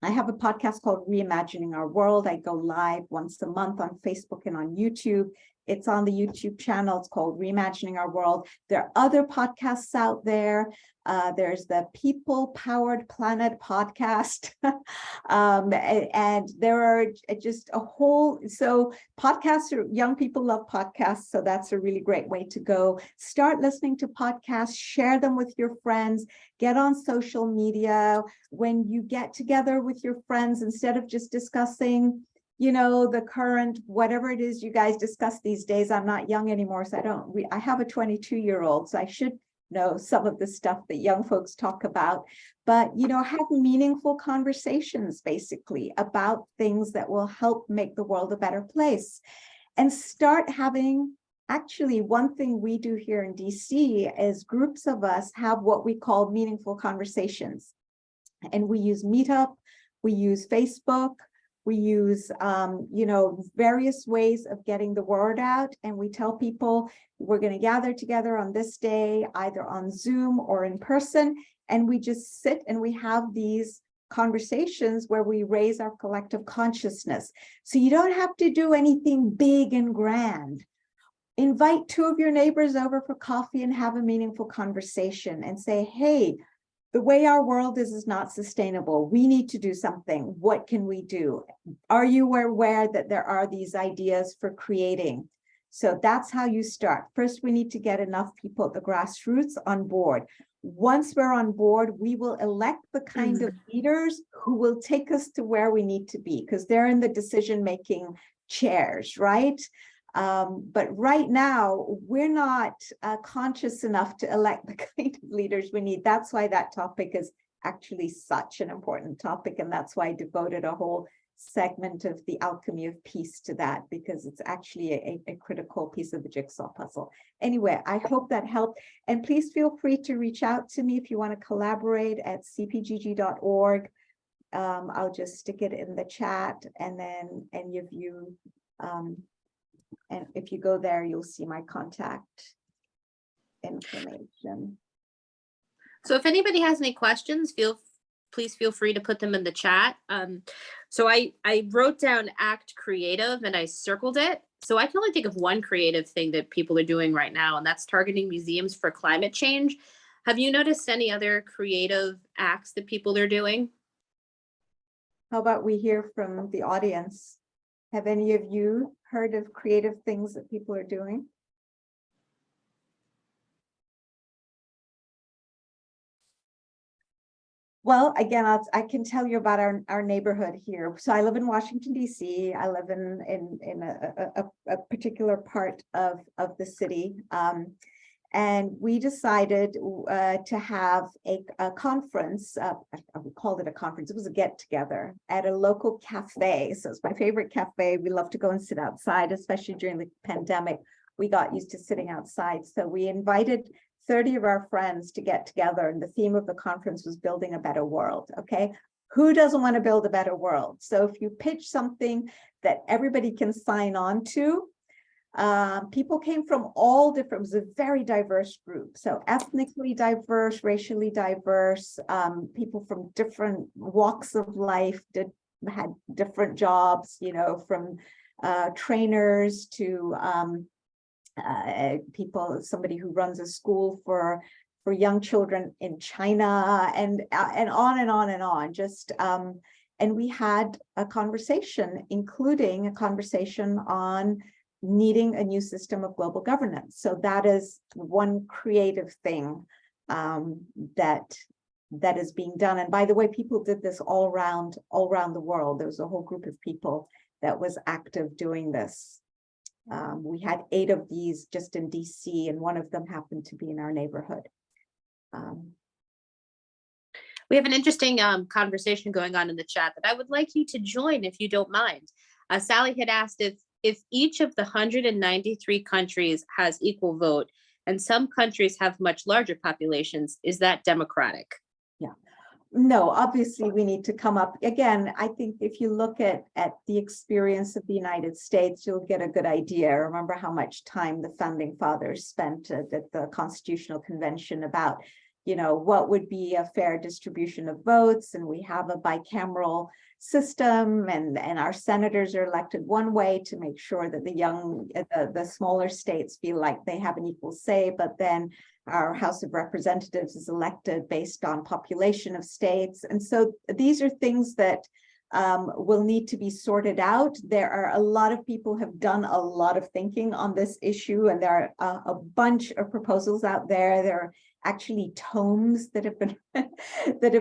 I have a podcast called Reimagining Our World. I go live once a month on Facebook and on YouTube. It's on the YouTube channel. It's called Reimagining Our World. There are other podcasts out there. There's the People Powered Planet podcast. And there are just a whole, so podcasts, young people love podcasts. So that's a really great way to go. Start listening to podcasts, share them with your friends, get on social media. When you get together with your friends, instead of just discussing, you know, the current, whatever it is you guys discuss these days. I'm not young anymore, so I have a 22-year-old, so I should know some of the stuff that young folks talk about. But, you know, have meaningful conversations, basically, about things that will help make the world a better place. And start having, actually, one thing we do here in DC is groups of us have what we call meaningful conversations. And we use Meetup, we use Facebook, we use, you know, various ways of getting the word out. And we tell people we're going to gather together on this day, either on Zoom or in person. And we just sit and we have these conversations where we raise our collective consciousness. So you don't have to do anything big and grand. Invite 2 of your neighbors over for coffee and have a meaningful conversation and say, hey, the way our world is not sustainable. We need to do something. What can we do? Are you aware that there are these ideas for creating? So that's how you start. First, we need to get enough people at the grassroots on board. Once we're on board, we will elect the kind of leaders who will take us to where we need to be, because they're in the decision-making chairs, right? But right now, we're not conscious enough to elect the kind of leaders we need. That's why that topic is actually such an important topic. And that's why I devoted a whole segment of the alchemy of peace to that, because it's actually a critical piece of the jigsaw puzzle. Anyway, I hope that helped. And please feel free to reach out to me if you want to collaborate at cpgg.org. I'll just stick it in the chat, and then and if you go there, you'll see my contact information. So if anybody has any questions, please feel free to put them in the chat. So I wrote down act creative and I circled it. So I can only think of one creative thing that people are doing right now, and that's targeting museums for climate change. Have you noticed any other creative acts that people are doing? How about we hear from the audience? Have any of you heard of creative things that people are doing? Well, again, I can tell you about our neighborhood here. So I live in Washington, D.C. I live in a particular part of the city. And we decided to have a conference, we called it a conference, it was a get-together at a local cafe. So it's my favorite cafe. We love to go and sit outside, especially during the pandemic. We got used to sitting outside. So we invited 30 of our friends to get together, and the theme of the conference was building a better world, okay? Who doesn't want to build a better world? So if you pitch something that everybody can sign on to, people came from all different, it was a very diverse group. So ethnically diverse, racially diverse, people from different walks of life, had different jobs, you know, from trainers to somebody who runs a school for young children in China, and on and on and on. Just and we had a conversation, including a conversation on needing a new system of global governance. So that is one creative thing that is being done. And by the way, people did this all around the world. There was a whole group of people that was active doing this. We had 8 of these just in DC, and one of them happened to be in our neighborhood. We have an interesting conversation going on in the chat that I would like you to join if you don't mind. Sally had asked if each of the 193 countries has equal vote, and some countries have much larger populations, is that democratic? Yeah. No, obviously we need to come up again. I think if you look at the experience of the United States, you'll get a good idea. Remember how much time the founding fathers spent at the Constitutional Convention about, you know, what would be a fair distribution of votes. And we have a bicameral system, and our senators are elected one way to make sure that the smaller states feel like they have an equal say, but then our House of Representatives is elected based on population of states. And so these are things that will need to be sorted out. There are a lot of people have done a lot of thinking on this issue, and there are a bunch of proposals out there. There are actually tomes that have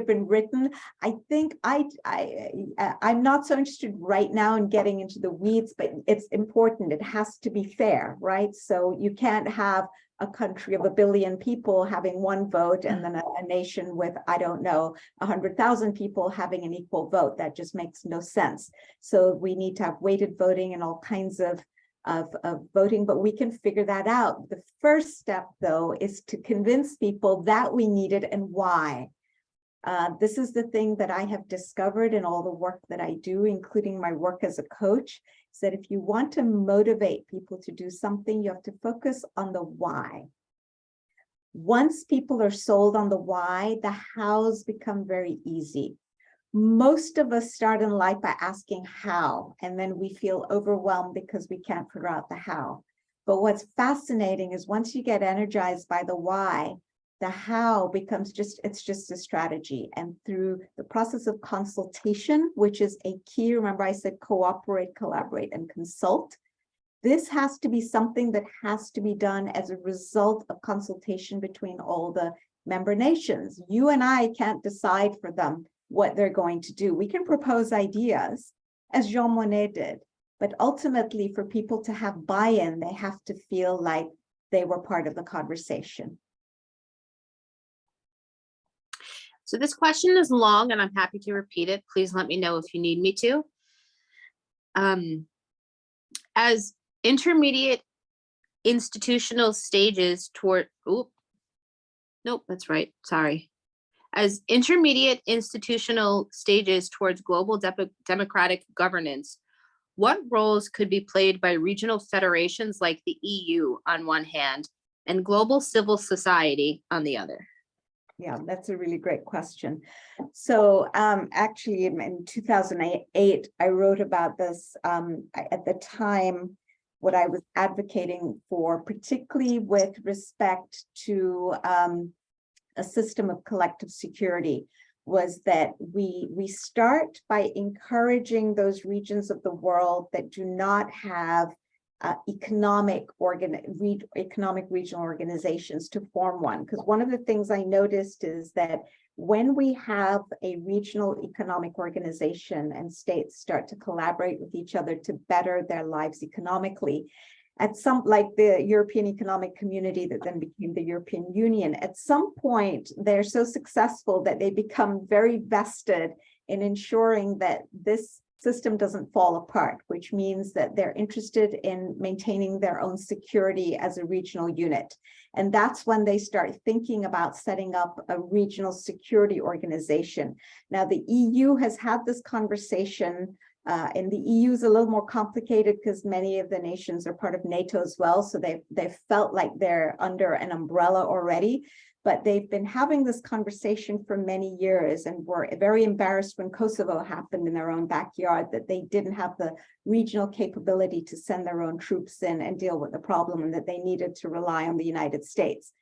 been written. I think I'm not so interested right now in getting into the weeds, but it's important. It has to be fair, right? So you can't have a country of 1 billion people having one vote, and then a nation with, I don't know, 100,000 people having an equal vote. That just makes no sense. So we need to have weighted voting and all kinds of voting, but we can figure that out. The first step, though, is to convince people that we need it and why. This is the thing that I have discovered in all the work that I do, including my work as a coach, is that if you want to motivate people to do something, you have to focus on the why. Once people are sold on the why, the hows become very easy. Most of us start in life by asking how, and then we feel overwhelmed because we can't figure out the how. But what's fascinating is once you get energized by the why, The how becomes it's just a strategy. And through the process of consultation, which is a key, remember I said cooperate, collaborate, and consult. This has to be something that has to be done as a result of consultation between all the member nations. You and I can't decide for them what they're going to do. We can propose ideas, as Jean Monnet did, but ultimately for people to have buy-in, they have to feel like they were part of the conversation. So this question is long and I'm happy to repeat it. Please let me know if you need me to. As intermediate institutional stages toward, nope, that's right, sorry. As intermediate institutional stages towards global democratic governance, what roles could be played by regional federations like the EU on one hand and global civil society on the other? Yeah, that's a really great question. So actually in 2008, I wrote about this at the time, what I was advocating for, particularly with respect to a system of collective security, was that we start by encouraging those regions of the world that do not have economic regional organizations to form one. Because one of the things I noticed is that when we have a regional economic organization and states start to collaborate with each other to better their lives economically, at some, like the European Economic Community that then became the European Union, at some point, they're so successful that they become very vested in ensuring that this system doesn't fall apart, which means that they're interested in maintaining their own security as a regional unit. And that's when they start thinking about setting up a regional security organization. Now, the EU has had this conversation, and the EU is a little more complicated because many of the nations are part of NATO as well. So they've felt like they're under an umbrella already. But they've been having this conversation for many years and were very embarrassed when Kosovo happened in their own backyard, that they didn't have the regional capability to send their own troops in and deal with the problem, and that they needed to rely on the United States.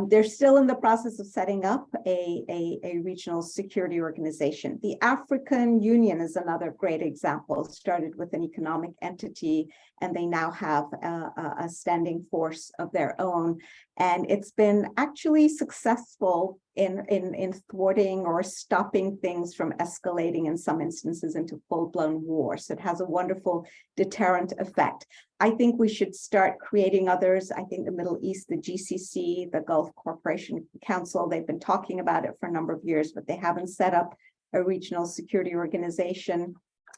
They're still in the process of setting up a regional security organization. The African Union is another great example. Started with an economic entity, and they now have a standing force of their own. And it's been actually successful in thwarting or stopping things from escalating in some instances into full-blown war. So it has a wonderful deterrent effect. I think we should start creating others. I think the Middle East, the GCC, the Gulf Cooperation Council, they've been talking about it for a number of years, but they haven't set up a regional security organization.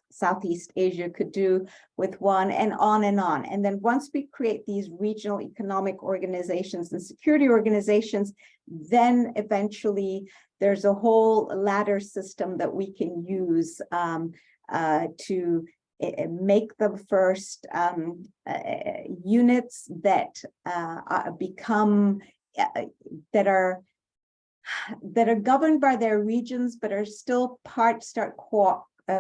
Southeast Asia could do with one, and on and on. And then once we create these regional economic organizations and security organizations, then eventually there's a whole ladder system that we can use to make the first units that become that are governed by their regions, but are still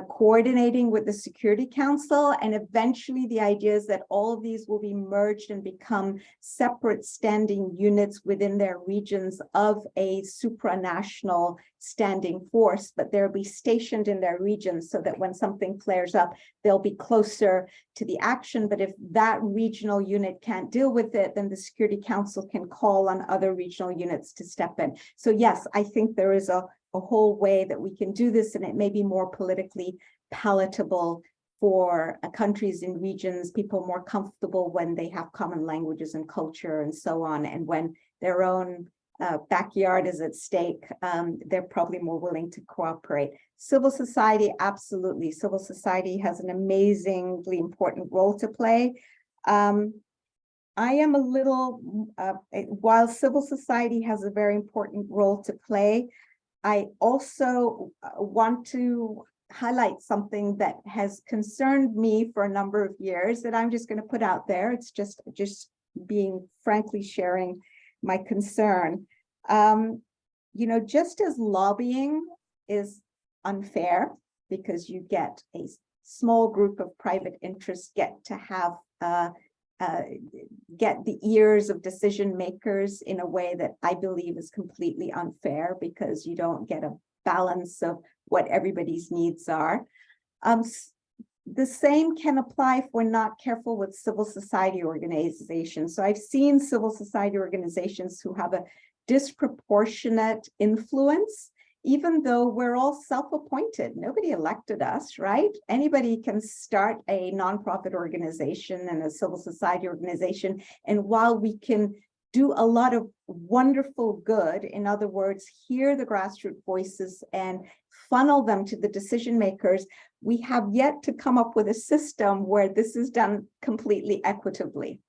coordinating with the Security Council. And eventually the idea is that all of these will be merged and become separate standing units within their regions of a supranational standing force, but they'll be stationed in their regions so that when something flares up, they'll be closer to the action. But if that regional unit can't deal with it, then the Security Council can call on other regional units to step in. So yes, I think there is a whole way that we can do this, and it may be more politically palatable for countries and regions, people more comfortable when they have common languages and culture and so on, and when their own backyard is at stake, they're probably more willing to cooperate. Civil society, absolutely. Civil society has an amazingly important role to play. I am a little, while civil society has a very important role to play, I also want to highlight something that has concerned me for a number of years that I'm just going to put out there. It's just being frankly sharing my concern. Just as lobbying is unfair because you get a small group of private interests get to have get the ears of decision makers in a way that I believe is completely unfair, because you don't get a balance of what everybody's needs are. The same can apply if we're not careful with civil society organizations. So I've seen civil society organizations who have a disproportionate influence, even though we're all self-appointed. Nobody elected us, right? Anybody can start a nonprofit organization and a civil society organization. And while we can do a lot of wonderful good, in other words, hear the grassroots voices and funnel them to the decision makers, we have yet to come up with a system where this is done completely equitably,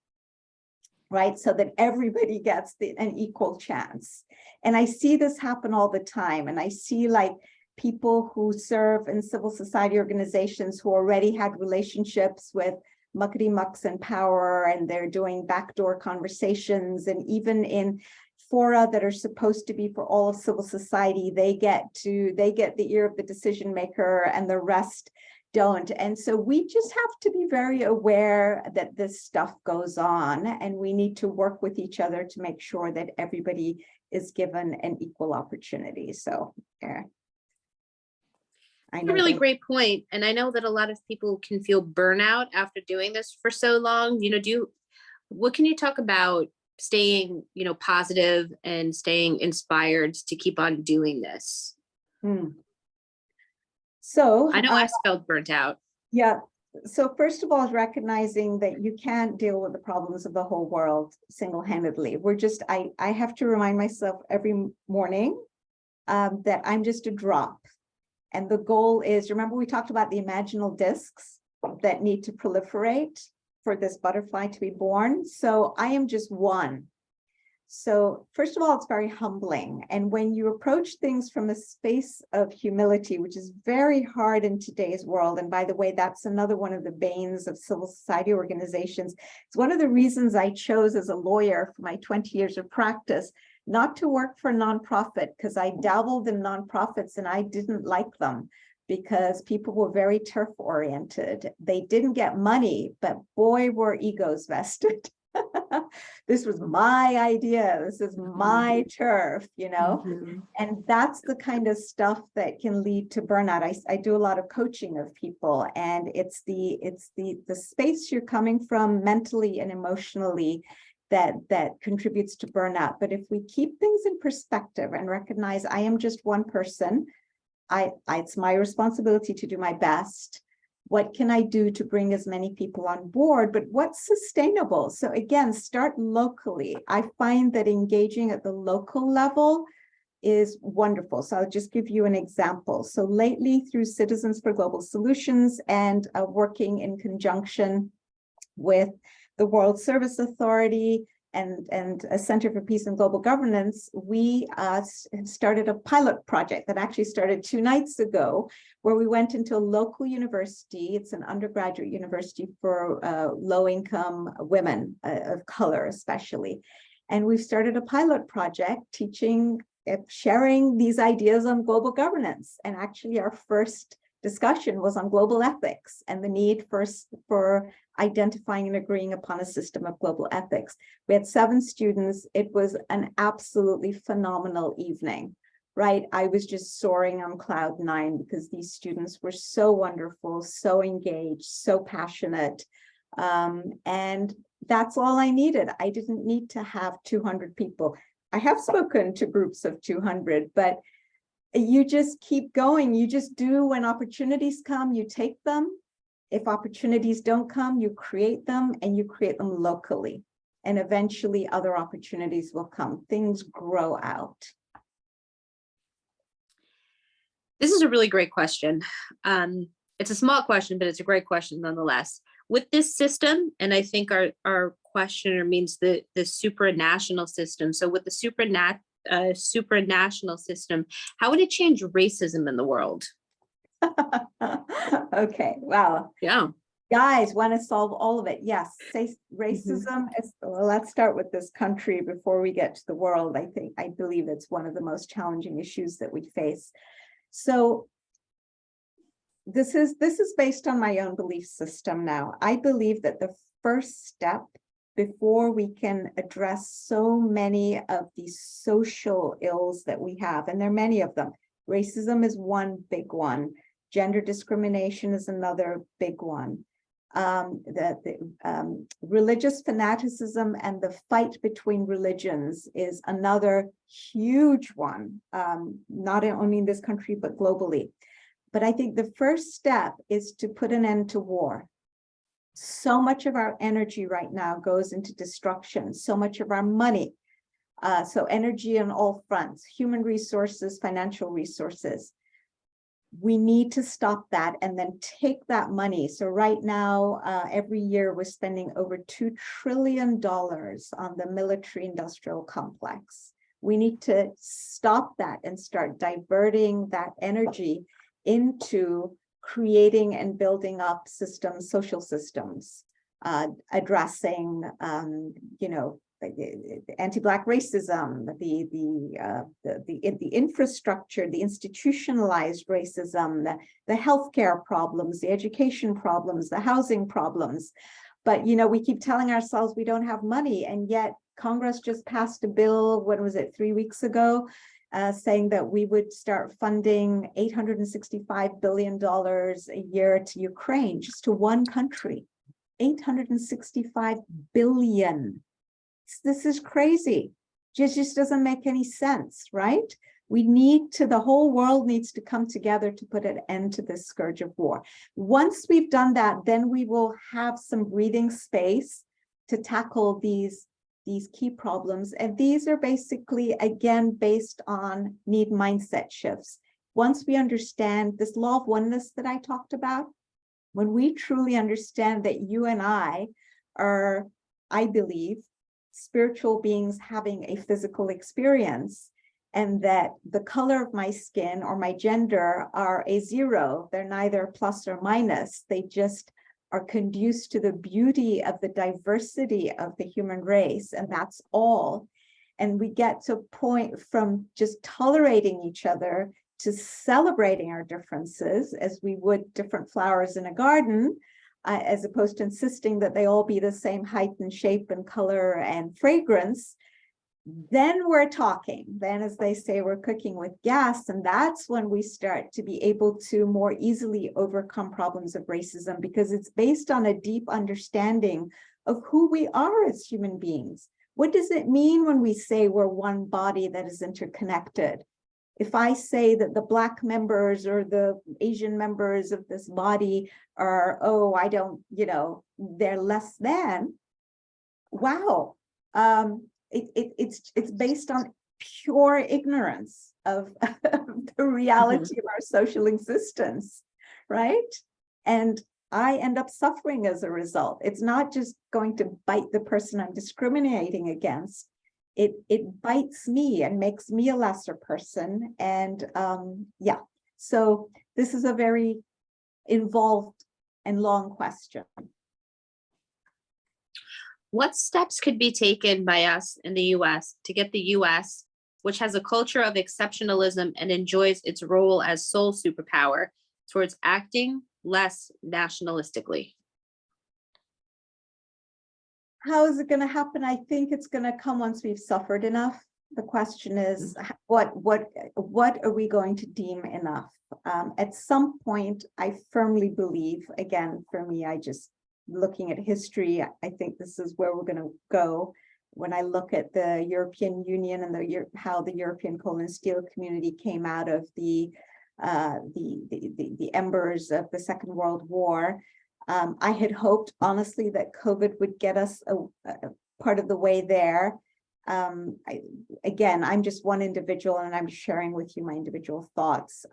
right? So that everybody gets an equal chance. And I see this happen all the time. And I see like people who serve in civil society organizations who already had relationships with muckety mucks in power, and they're doing backdoor conversations. And even in fora that are supposed to be for all of civil society, they get the ear of the decision maker and the rest don't. And so we just have to be very aware that this stuff goes on, and we need to work with each other to make sure that everybody is given an equal opportunity. So yeah. I know A really that- great point. And I know that a lot of people can feel burnout after doing this for so long. What can you talk about staying, positive and staying inspired to keep on doing this? So I know I felt burnt out. yeah. So first of all, is recognizing that you can't deal with the problems of the whole world single-handedly. I have to remind myself every morning that I'm just a drop. And the goal is, remember we talked about the imaginal discs that need to proliferate for this butterfly to be born. So I am just one. So first of all, it's very humbling. And when you approach things from a space of humility, which is very hard in today's world, and by the way, that's another one of the banes of civil society organizations. It's one of the reasons I chose as a lawyer for my 20 years of practice not to work for a nonprofit, because I dabbled in nonprofits and I didn't like them because people were very turf oriented. They didn't get money, but boy, were egos vested. This was my idea. This is my turf, and that's the kind of stuff that can lead to burnout. I do a lot of coaching of people, and it's the space you're coming from mentally and emotionally that contributes to burnout. But if we keep things in perspective and recognize I am just one person, it's my responsibility to do my best. What can I do to bring as many people on board, but what's sustainable? So again, start locally. I find that engaging at the local level is wonderful. So I'll just give you an example. So lately, through Citizens for Global Solutions and working in conjunction with the World Service Authority and a Center for Peace and Global Governance, we started a pilot project that actually started 2 nights ago, where we went into a local university. It's an undergraduate university for low-income women of color, especially. And we've started a pilot project teaching, sharing these ideas on global governance. And actually our first discussion was on global ethics and the need for identifying and agreeing upon a system of global ethics. We had 7 students. It was an absolutely phenomenal evening, right? I was just soaring on cloud 9 because these students were so wonderful, so engaged, so passionate. And that's all I needed. I didn't need to have 200 people. I have spoken to groups of 200, but you just keep going. You just do. When opportunities come, you take them. If opportunities don't come, you create them, and you create them locally. And eventually other opportunities will come. Things grow out. This is a really great question. It's a small question, but it's a great question nonetheless. With this system, and I think our questioner means the supranational system. So with the supranational system, how would it change racism in the world? Okay, wow. Yeah. Guys want to solve all of it. Yes, say racism is, well, let's start with this country before we get to the world. I believe it's one of the most challenging issues that we face. So this is based on my own belief system now. I believe that the first step before we can address so many of these social ills that we have, and there are many of them. Racism is one big one. Gender discrimination is another big one. Religious fanaticism and the fight between religions is another huge one, not only in this country, but globally. But I think the first step is to put an end to war. So much of our energy right now goes into destruction, so much of our money. So energy on all fronts, human resources, financial resources. We need to stop that and then take that money. So right now, every year we're spending over $2 trillion on the military industrial complex. We need to stop that and start diverting that energy into creating and building up systems, social systems, addressing, anti-Black racism, the infrastructure, the institutionalized racism, the healthcare problems, the education problems, the housing problems. But, we keep telling ourselves we don't have money, and yet Congress just passed a bill, when was it, 3 weeks ago, saying that we would start funding $865 billion a year to Ukraine, just to one country. $865 billion. This is crazy. Just doesn't make any sense, right? The whole world needs to come together to put an end to this scourge of war. Once we've done that, then we will have some breathing space to tackle these key problems. And these are basically, again, based on need mindset shifts. Once we understand this law of oneness that I talked about, when we truly understand that you and I are, I believe, spiritual beings having a physical experience, and that the color of my skin or my gender are a zero, they're neither plus or minus, they just are conducive to the beauty of the diversity of the human race, and that's all. And we get to a point from just tolerating each other to celebrating our differences as we would different flowers in a garden, as opposed to insisting that they all be the same height and shape and color and fragrance. Then we're talking. Then, as they say, we're cooking with gas. And that's when we start to be able to more easily overcome problems of racism, because it's based on a deep understanding of who we are as human beings. What does it mean when we say we're one body that is interconnected? If I say that the Black members or the Asian members of this body are, they're less than, wow. It's based on pure ignorance of the reality of our social existence, right? And I end up suffering as a result. It's not just going to bite the person I'm discriminating against. It bites me and makes me a lesser person. And so this is a very involved and long question. What steps could be taken by us in the US to get the US, which has a culture of exceptionalism and enjoys its role as sole superpower, towards acting less nationalistically? How is it going to happen? I think it's going to come once we've suffered enough. The question is, what are we going to deem enough? At some point, I firmly believe, again, for me, looking at history, I think this is where we're going to go. When I look at the European Union and how the European coal and steel community came out of the embers of the Second World War, I had hoped, honestly, that COVID would get us a part of the way there. Again, I'm just one individual, and I'm sharing with you my individual thoughts.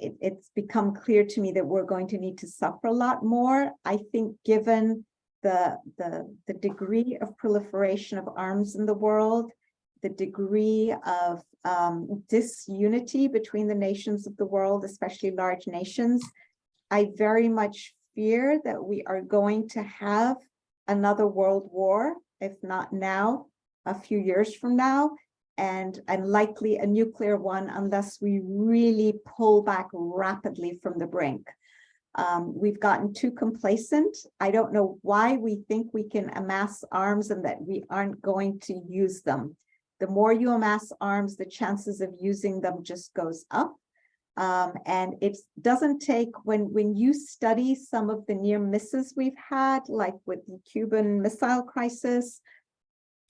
It's become clear to me that we're going to need to suffer a lot more. I think, given the degree of proliferation of arms in the world, the degree of disunity between the nations of the world, especially large nations, I very much fear that we are going to have another world war, if not now, a few years from now, and likely a nuclear one, unless we really pull back rapidly from the brink. We've gotten too complacent. I don't know why we think we can amass arms and that we aren't going to use them. The more you amass arms, the chances of using them just goes up. And it doesn't take, when you study some of the near misses we've had, like with the Cuban Missile Crisis,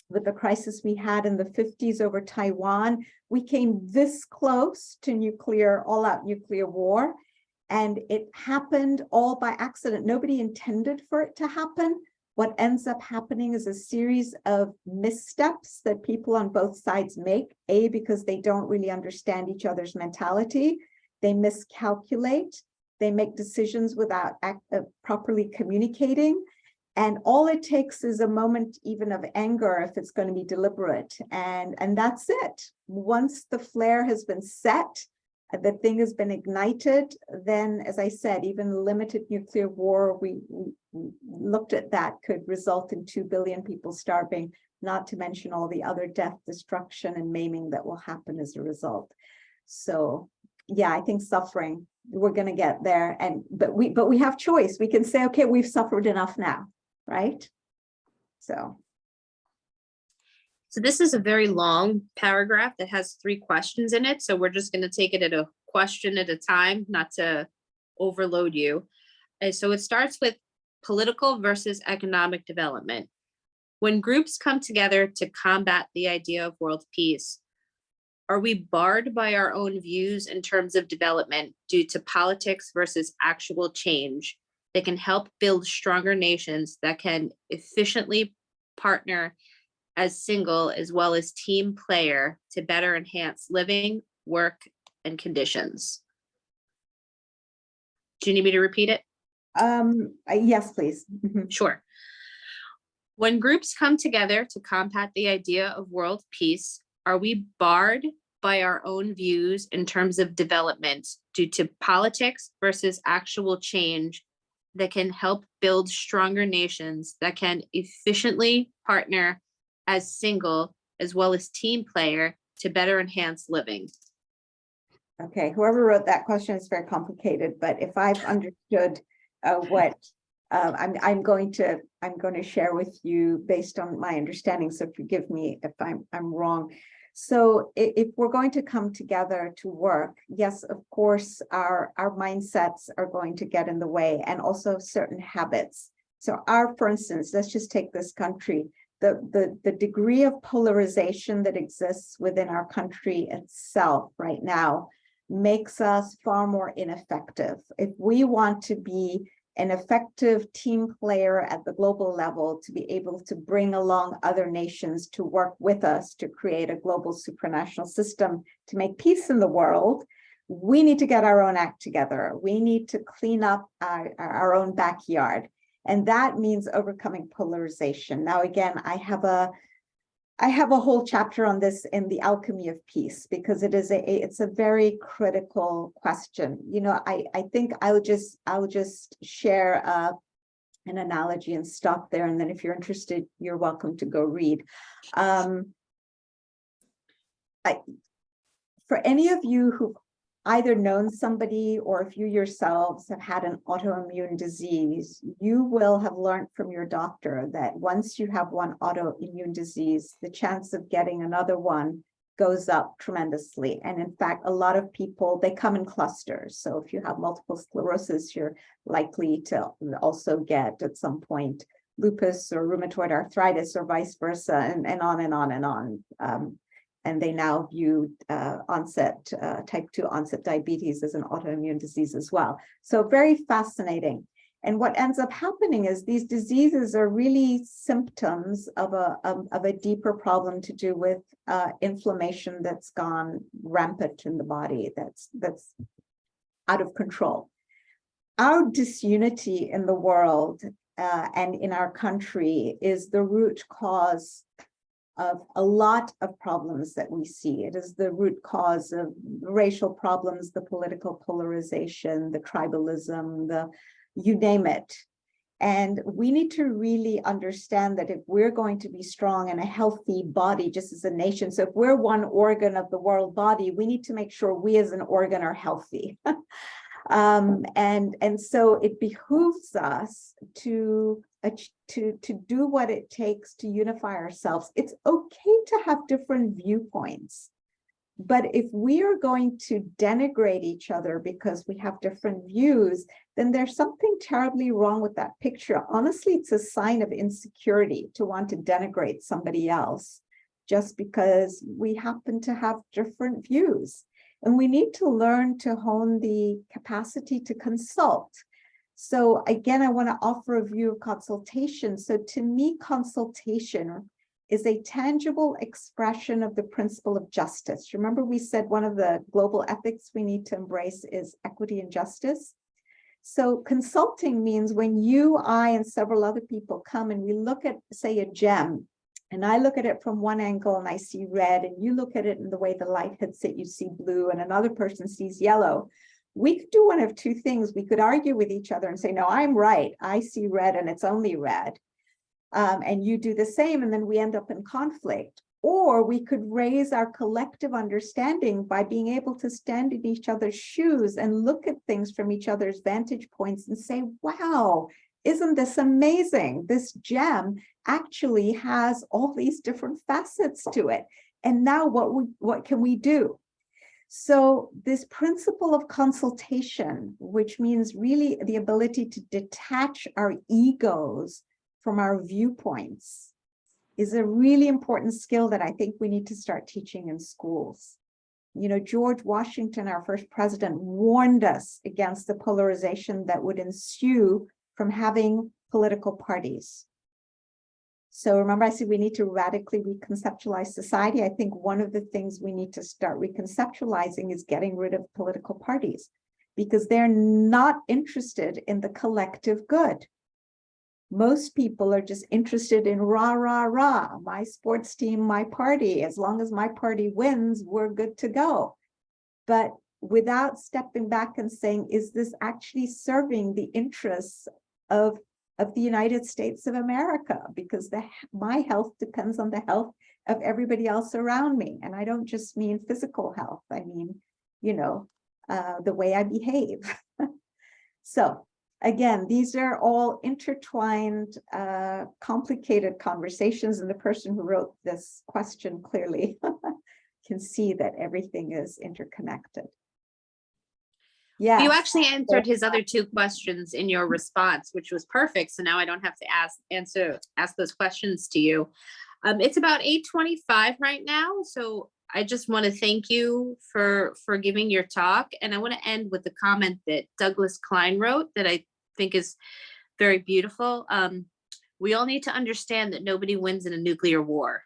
with the crisis we had in the 50s over Taiwan, we came this close to all-out nuclear war. And it happened all by accident. Nobody intended for it to happen. What ends up happening is a series of missteps that people on both sides make, because they don't really understand each other's mentality. They miscalculate, they make decisions without properly communicating. And all it takes is a moment even of anger if it's going to be deliberate. And that's it. Once the flare has been set, the thing has been ignited, then, as I said, even limited nuclear war, we looked at that, could result in 2 billion people starving, not to mention all the other death, destruction, and maiming that will happen as a result. So, yeah, I think suffering, we're going to get there. But we have choice. We can say, okay, we've suffered enough now, right? So this is a very long paragraph that has 3 questions in it. So we're just going to take it at a question at a time, not to overload you. And so it starts with political versus economic development. When groups come together to combat the idea of world peace, are we barred by our own views in terms of development due to politics versus actual change that can help build stronger nations that can efficiently partner as single as well as team player to better enhance living, work, and conditions? Do you need me to repeat it? yes, please. Sure. When groups come together to combat the idea of world peace, are we barred by our own views in terms of development due to politics versus actual change that can help build stronger nations that can efficiently partner as single as well as team player to better enhance living? Okay, whoever wrote that question is very complicated, but if I've understood what I'm going to share with you based on my understanding, so forgive me if I'm wrong. So if we're going to come together to work, yes, of course, our mindsets are going to get in the way, and also certain habits. So for instance, let's just take this country. The degree of polarization that exists within our country itself right now makes us far more ineffective. If we want to be an effective team player at the global level, to be able to bring along other nations to work with us to create a global supranational system to make peace in the world, we need to get our own act together. We need to clean up our own backyard. And that means overcoming polarization. Now, again, I have a whole chapter on this in The Alchemy of Peace, because it's a very critical question. You know, I think I'll just share an analogy and stop there. And then if you're interested, you're welcome to go read. For any of you who've either known somebody, or if you yourselves have had an autoimmune disease, you will have learned from your doctor that once you have one autoimmune disease, the chance of getting another one goes up tremendously. And in fact, a lot of people, they come in clusters. So if you have multiple sclerosis, you're likely to also get at some point lupus or rheumatoid arthritis or vice versa, and on and on and on. And they now view type 2 onset diabetes as an autoimmune disease as well. So very fascinating. And what ends up happening is these diseases are really symptoms of a deeper problem to do with inflammation that's gone rampant in the body, that's out of control. Our disunity in the world and in our country is the root cause of a lot of problems that we see. It is the root cause of racial problems, the political polarization, the tribalism, you name it. And we need to really understand that if we're going to be strong and a healthy body, just as a nation, so if we're one organ of the world body, we need to make sure we as an organ are healthy. And so it behooves us to do what it takes to unify ourselves. It's okay to have different viewpoints, but if we are going to denigrate each other because we have different views, then there's something terribly wrong with that picture. Honestly, it's a sign of insecurity to want to denigrate somebody else just because we happen to have different views. And we need to learn to hone the capacity to consult. So again, I want to offer a view of consultation. So to me, consultation is a tangible expression of the principle of justice. Remember, we said one of the global ethics we need to embrace is equity and justice. So consulting means when you, I, and several other people come and we look at, say, a gem, and I look at it from one angle and I see red, and you look at it in the way the light hits it, you see blue, and another person sees yellow. We could do one of two things. We could argue with each other and say, no, I'm right. I see red and it's only red. And you do the same, and then we end up in conflict. Or we could raise our collective understanding by being able to stand in each other's shoes and look at things from each other's vantage points and say, wow, isn't this amazing? This gem actually has all these different facets to it. And now what can we do? So this principle of consultation, which means really the ability to detach our egos from our viewpoints, is a really important skill that I think we need to start teaching in schools. You know, George Washington, our first president, warned us against the polarization that would ensue from having political parties. So remember, I said we need to radically reconceptualize society. I think one of the things we need to start reconceptualizing is getting rid of political parties, because they're not interested in the collective good. Most people are just interested in rah, rah, rah, my sports team, my party. As long as my party wins, we're good to go. But without stepping back and saying, is this actually serving the interests of the United States of America? Because my health depends on the health of everybody else around me. And I don't just mean physical health. I mean, you know, the way I behave. So again, these are all intertwined, complicated conversations. And the person who wrote this question clearly can see that everything is interconnected. Yeah. You actually answered his other two questions in your response, which was perfect. So now I don't have to ask those questions to you. It's about 8:25 right now. So I just want to thank you for giving your talk. And I want to end with the comment that Douglas Klein wrote that I think is very beautiful. We all need to understand that nobody wins in a nuclear war.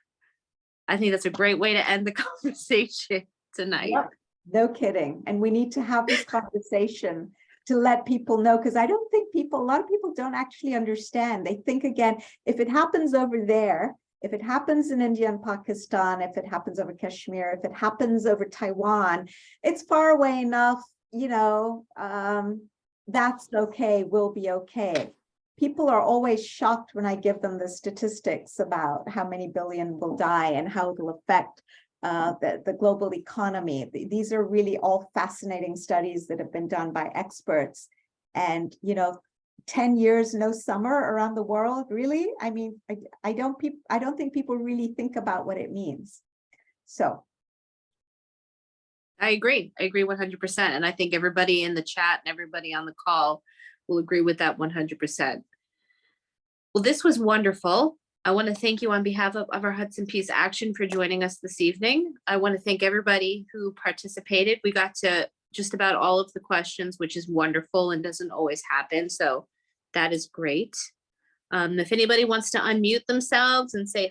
I think that's a great way to end the conversation tonight. Yep. No kidding. And we need to have this conversation to let people know, because I don't think a lot of people don't actually understand. They think, again, if it happens over there, if it happens in India and Pakistan, if it happens over Kashmir, if it happens over Taiwan, it's far away enough, you know, that's okay, we'll be okay. People are always shocked when I give them the statistics about how many billion will die and how it will affect the global economy. These are really all fascinating studies that have been done by experts. And, you know, 10 years, no summer around the world, really? I mean, I don't think people really think about what it means. So. I agree 100%. And I think everybody in the chat and everybody on the call will agree with that 100%. Well, this was wonderful. I want to thank you on behalf of our Hudson Peace Action for joining us this evening. I want to thank everybody who participated. We got to just about all of the questions, which is wonderful and doesn't always happen. So that is great. If anybody wants to unmute themselves and say